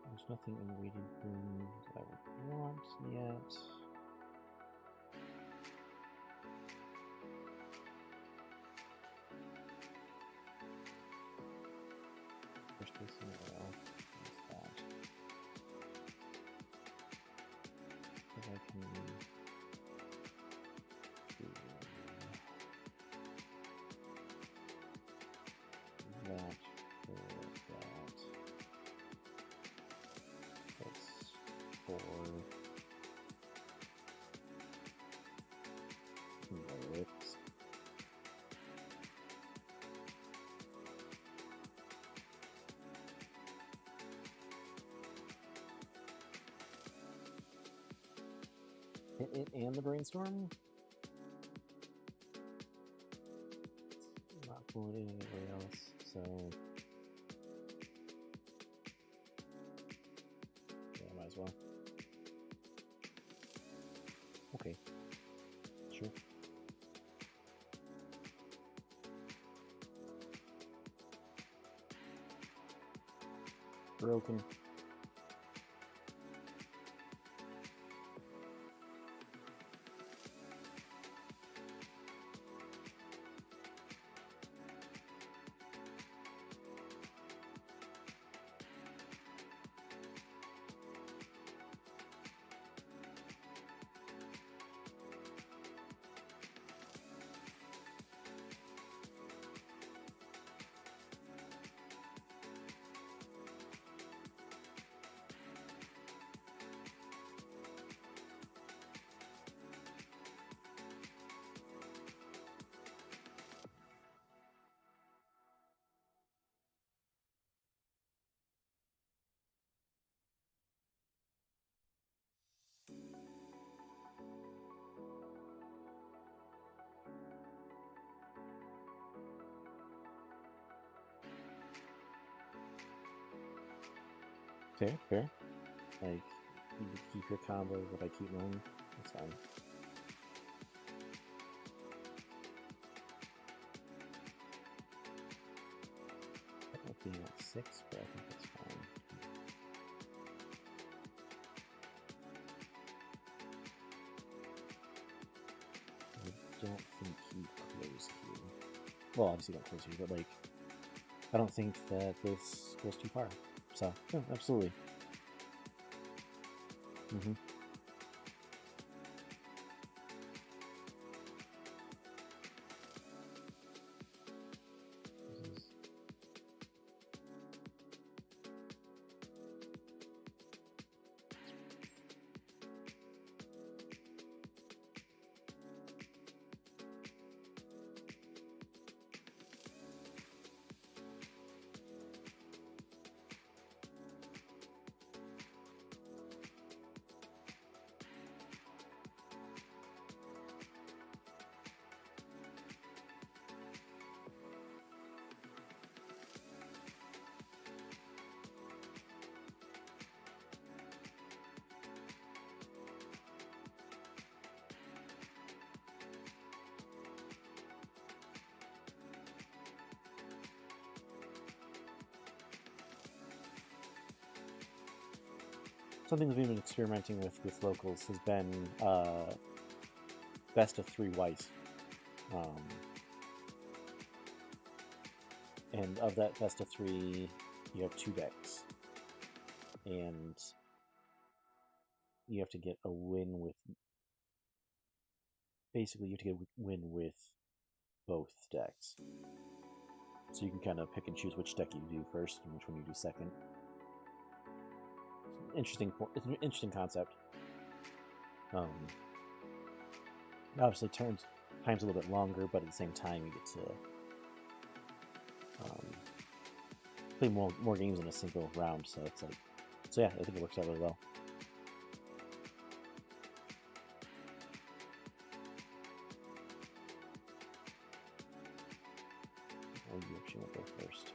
A: There's nothing in the waiting room that I would want yet. First case scenario is that. If I can do that for that. That's 4. Lyrics. It and the brainstorm? Not pulling in anywhere else, so yeah, might as well. Okay. Sure. Broken. Fair, fair. Like, you keep your combo, but I keep mine. That's fine. That might be at 6, but I think that's fine. I don't think you close here. Well, obviously you don't close here, but like, I don't think that this goes too far. So, yeah, absolutely. Mm-hmm. Something that we've been experimenting with locals has been best of 3 Weiss. And of that best of 3, you have 2 decks. And you have to get a win with... Basically, you have to get a win with both decks. So you can kind of pick and choose which deck you do first and which one you do second. It's an interesting concept. Obviously, time's a little bit longer, but at the same time, you get to play more games in a single round. So it's like, so yeah, I think it works out really well. You actually want to go first.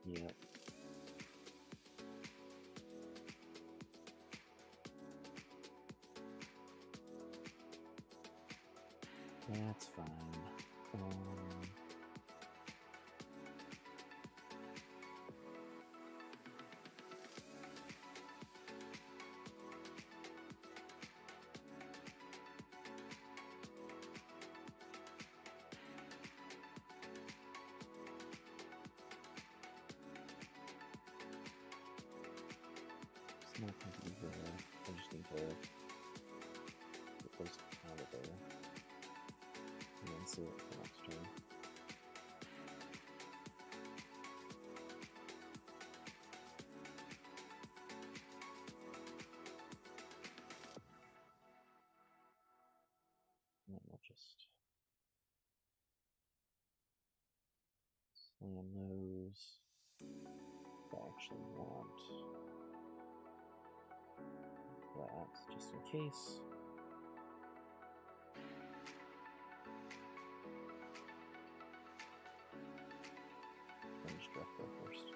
A: Yeah. That's fine. It's not going to be there. I just need to get those out of there. And then see it for next turn. And then we'll just slam those. I actually want that just in case. Then just direct go first.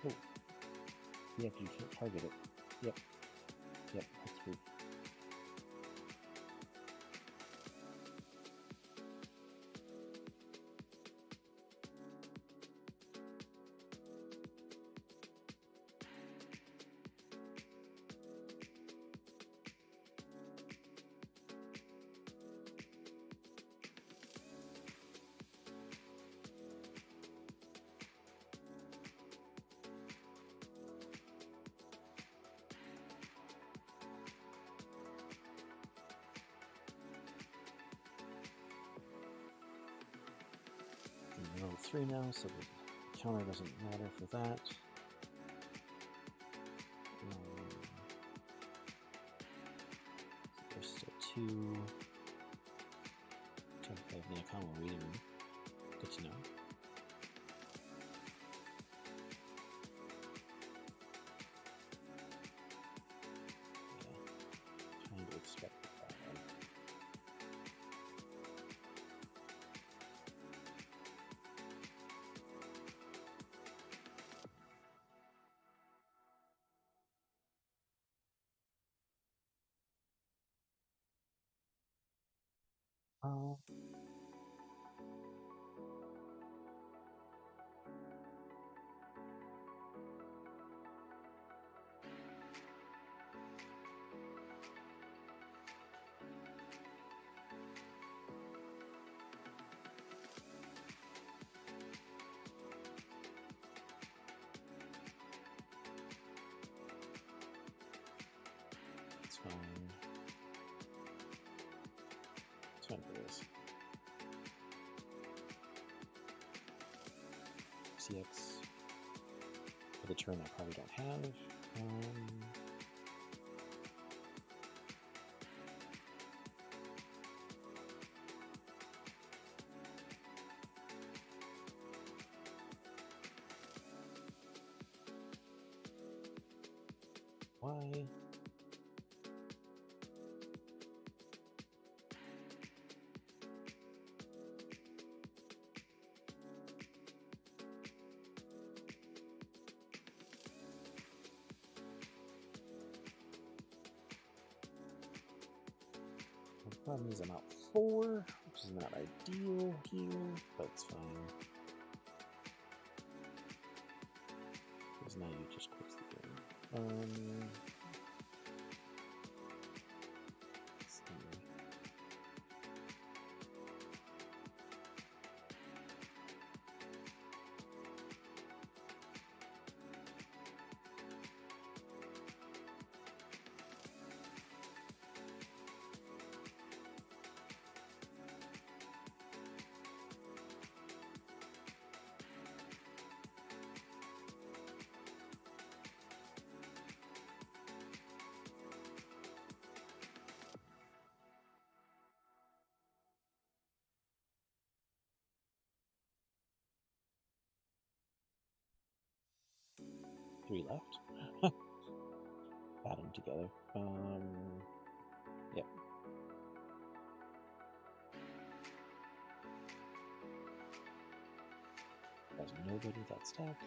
A: Oh. Yeah, you can't target it. Yep. Yep, that's weird. +3 now, so the counter doesn't matter for that. There's still 2. 25 minute combo reading room. Good to know. Yeah, kind of expected that one. It's fine. It's fine for this. CX for the turn I probably don't have. Why? The problem is I'm out 4, which is not ideal here, but it's fine. Because now you just close the game. Let's see. Three left. Add them together. Yep. There's nobody that stack.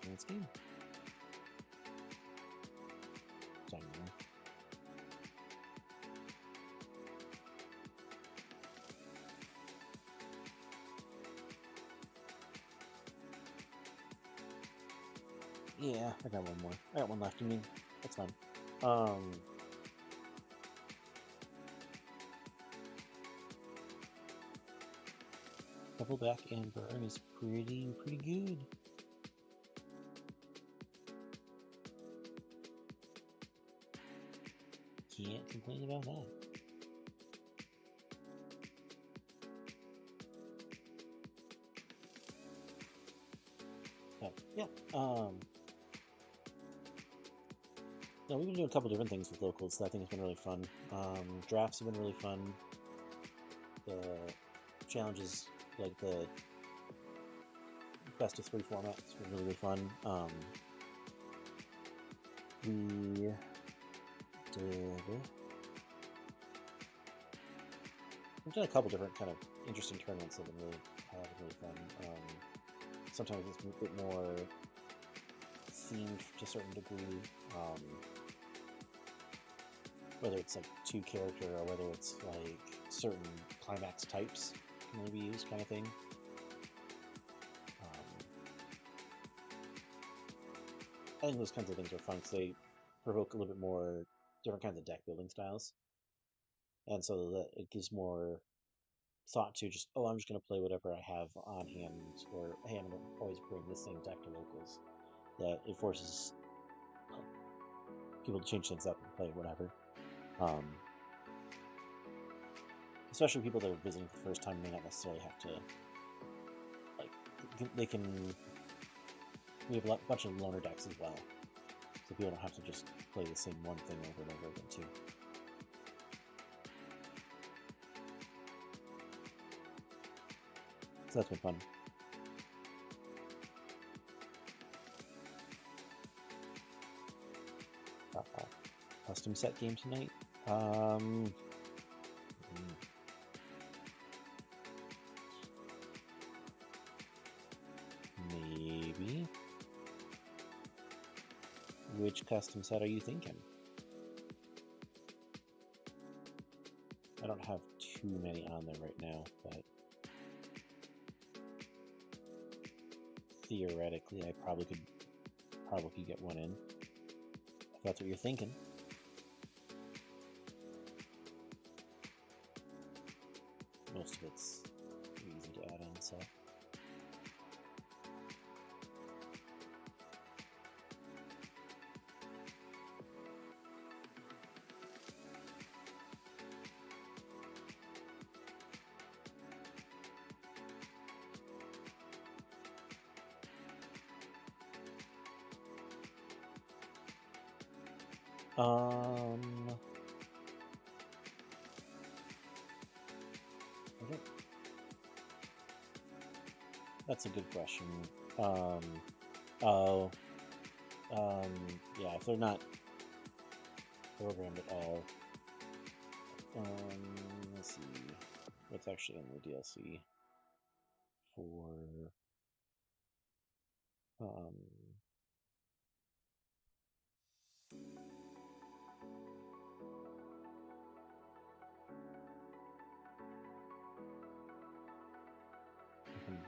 A: Let's game. Sorry, no. Yeah, I got one more. I got one left. I mean, that's fine. Double back and burn is pretty good. Can't complain about that. But yeah, no, we've been doing a couple different things with locals that I think has been really fun. Drafts have been really fun. The challenges, like the best of 3 format, has been really fun. We we've done a couple different kind of interesting tournaments that have been really fun. Sometimes it's a bit more themed to a certain degree, whether it's like 2 character or whether it's like certain climax types can only be used, kind of thing. I think those kinds of things are fun because they provoke a little bit more different kinds of deck building styles, and so that it gives more thought to just, oh, I'm just going to play whatever I have on hand, or hey, I'm going to always bring this same deck to locals. That it forces people to change things up and play whatever. Especially people that are visiting for the first time may not necessarily have to, like, they can, we have a bunch of loner decks as well, so people don't have to just play the same one thing over and over again too. So that's been fun. Custom set game tonight? Maybe. Which custom set are you thinking? I don't have too many on there right now, but theoretically I probably could get one in, if that's what you're thinking. Most of it's easy to add in, so. That's a good question. Yeah, if they're not programmed at all. Let's see. What's actually in the DLC for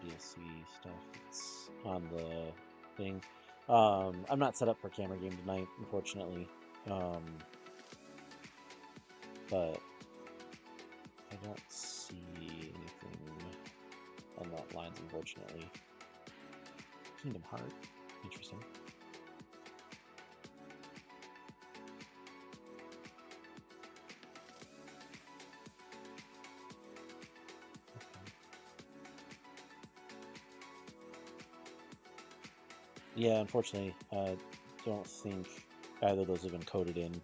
A: DLC stuff that's on the thing. I'm not set up for camera game tonight, unfortunately. But I don't see anything on that lines, unfortunately. Kingdom Heart, interesting. Yeah, unfortunately, I don't think either of those have been coded in.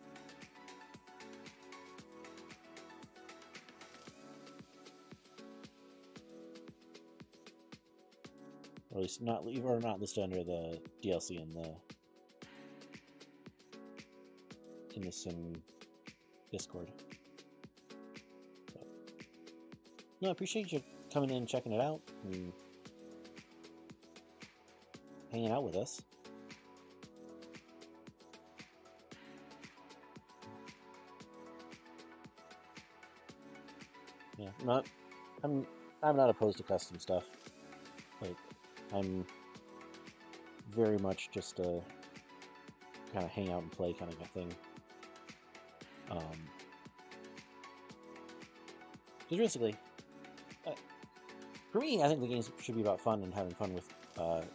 A: Or at least not listed under the DLC in the Sim Discord. But, no, I appreciate you coming in and checking it out and hanging out with us. Yeah, I'm not opposed to custom stuff. Like, I'm very much just a kind of hang out and play kind of a thing. Because realistically, for me, I think the games should be about fun and having fun with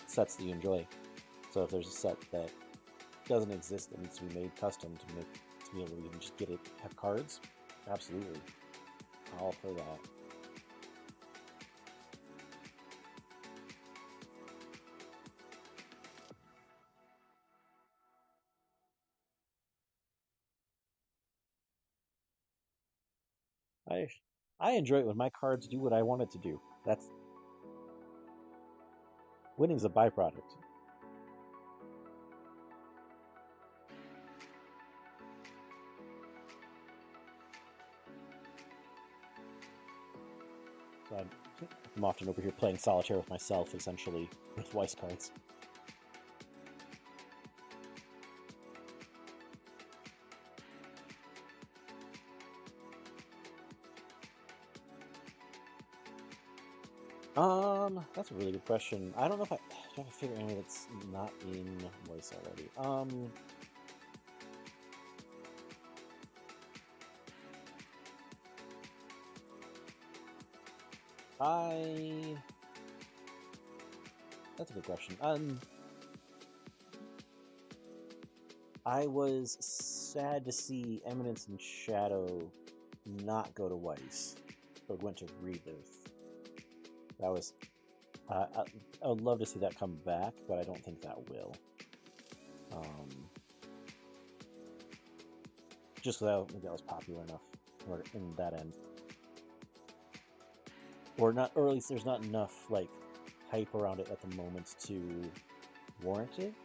A: sets that you enjoy. So if there's a set that doesn't exist that needs to be made custom to be able to even just get it, have cards, absolutely, all for that. I enjoy it when my cards do what I want it to do. That's winning's a byproduct. So I'm often over here playing solitaire with myself, essentially, with Weiss cards. That's a really good question. I don't know if I have a favorite anime that's not in Weiss already. That's a good question. I was sad to see Eminence and Shadow not go to Weiss, but went to Rebirth. That was I would love to see that come back, but I don't think that will. Just because I don't think that was popular enough in that end, or not, or at least there's not enough like hype around it at the moment to warrant it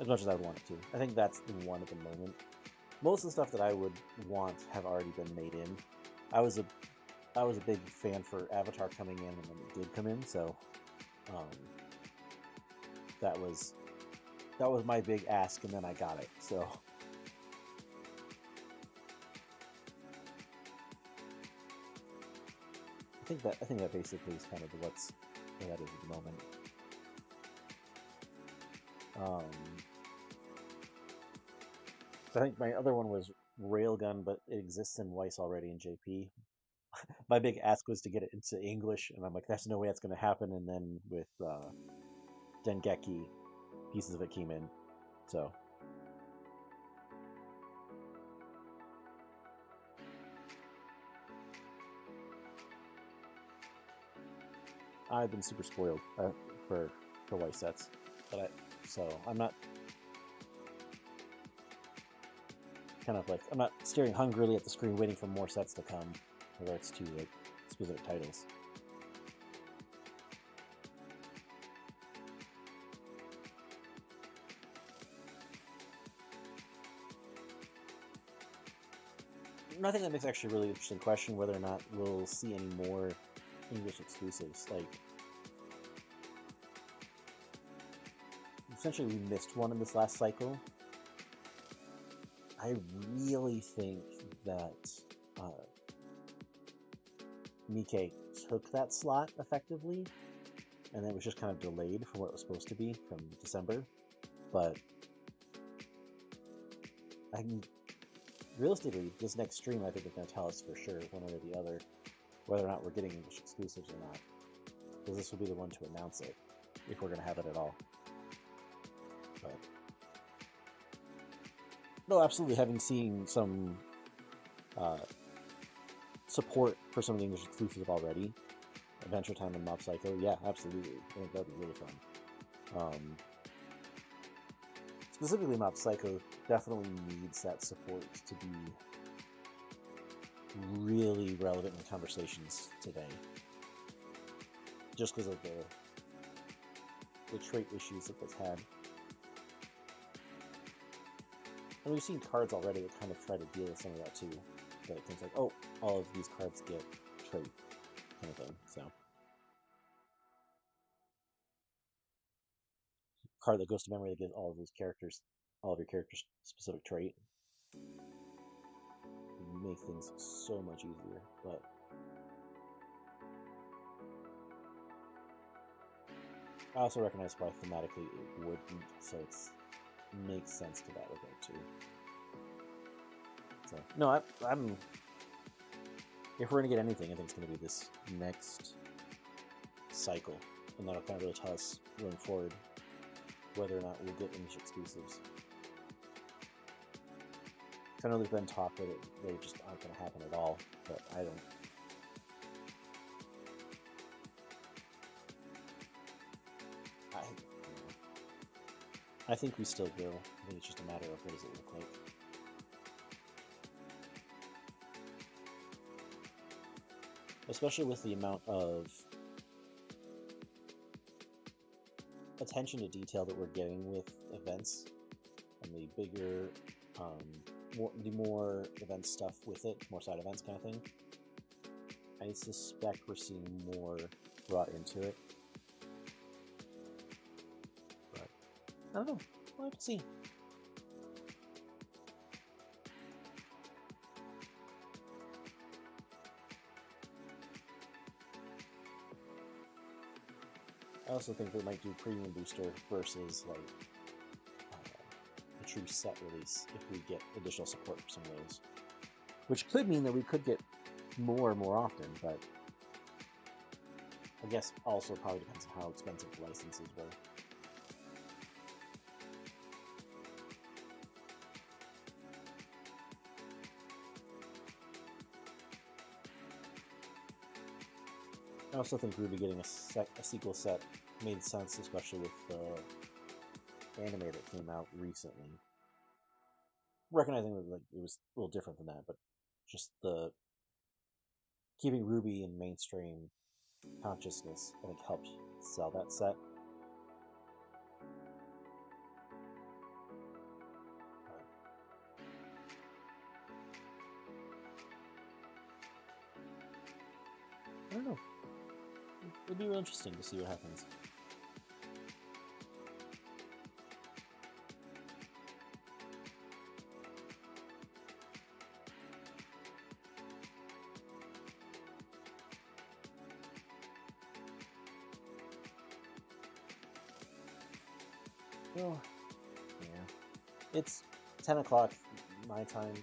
A: as much as I would want it to. I think that's the one at the moment. Most of the stuff that I would want have already been made in. I was a big fan for Avatar coming in, and then it did come in, so that was my big ask, and then I got it. So I think that basically is kind of where that is at the moment. I think my other one was Railgun, but it exists in Weiss already in JP. My big ask was to get it into English, and I'm like, there's no way that's going to happen. And then with Dengeki, pieces of it came in, so. I've been super spoiled for Weiss sets, so I'm not I'm not staring hungrily at the screen waiting for more sets to come, in regards to like specific titles. I think that makes actually a really interesting question whether or not we'll see any more English exclusives. Like, essentially, we missed one in this last cycle. I really think that Nikkei took that slot effectively, and it was just kind of delayed from what it was supposed to be from December. But realistically, this next stream, I think, is going to tell us for sure, one way or the other, whether or not we're getting English exclusives or not. Because this will be the one to announce it, if we're going to have it at all. But no, absolutely. Having seen some support for some of the English exclusives already, Adventure Time and Mob Psycho, yeah, absolutely. I think that'd be really fun. Specifically, Mob Psycho definitely needs that support to be really relevant in conversations today. Just because of the trait issues that it's had. And we've seen cards already that kind of try to deal with some of that too. Like things like, oh, all of these cards get trait, kind of thing. So, card that goes to memory that gives all of those characters, all of your characters' specific trait, make things so much easier. But I also recognize why thematically it wouldn't, so it makes sense to that regard too. So no, I'm. If we're gonna get anything, I think it's gonna be this next cycle, and that'll kind of really tell us going forward whether or not we'll get English exclusives. I know there's been talk that they just aren't gonna happen at all, but I don't. I think we still will. I think it's just a matter of what does it look like. Especially with the amount of attention to detail that we're getting with events, and the bigger, the more event stuff with it, more side events kind of thing. I suspect we're seeing more brought into it. But I don't know. We'll have to see. I also think they might do premium booster versus like a true set release if we get additional support for some of those, which could mean that we could get more and more often. But I guess also probably depends on how expensive the licenses were. also think Ruby getting a sequel set made sense, especially with the anime that came out recently. Recognizing that like it was a little different than that, but just the keeping Ruby in mainstream consciousness, I think, helped sell that set. I don't know. It'd be real interesting to see what happens. Well, yeah. It's 10 o'clock my time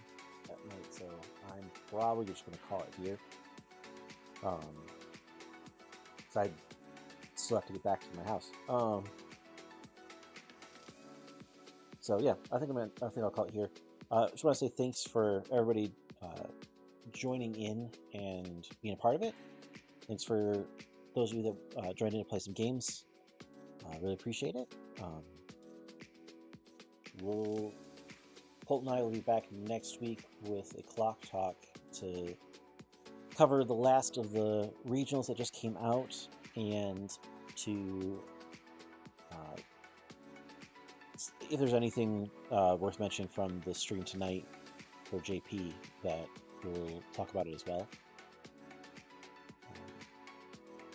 A: at night, so I'm probably just going to call it here. So I still have to get back to my house. So yeah, I think I'll call it here. Just want to say thanks for everybody joining in and being a part of it. Thanks for those of you that joined in to play some games. Really appreciate it. Colt and I will be back next week with a clock talk to cover the last of the regionals that just came out and to if there's anything worth mentioning from the stream tonight for JP, that we'll talk about it as well.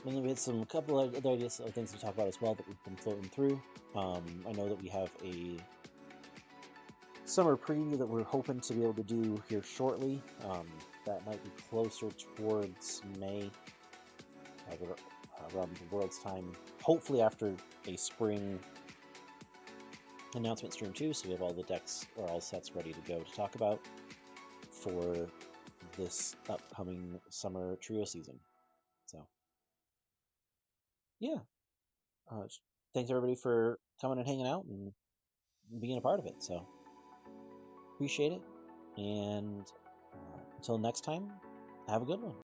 A: And then we had a couple of other ideas of things to talk about as well that we've been floating through. I know that we have a summer preview that we're hoping to be able to do here shortly. That might be closer towards May, around the world's time. Hopefully after a spring announcement stream too, so we have all the decks or all sets ready to go to talk about for this upcoming summer trio season. So, yeah. Thanks everybody for coming and hanging out and being a part of it. So, appreciate it. And until next time, have a good one.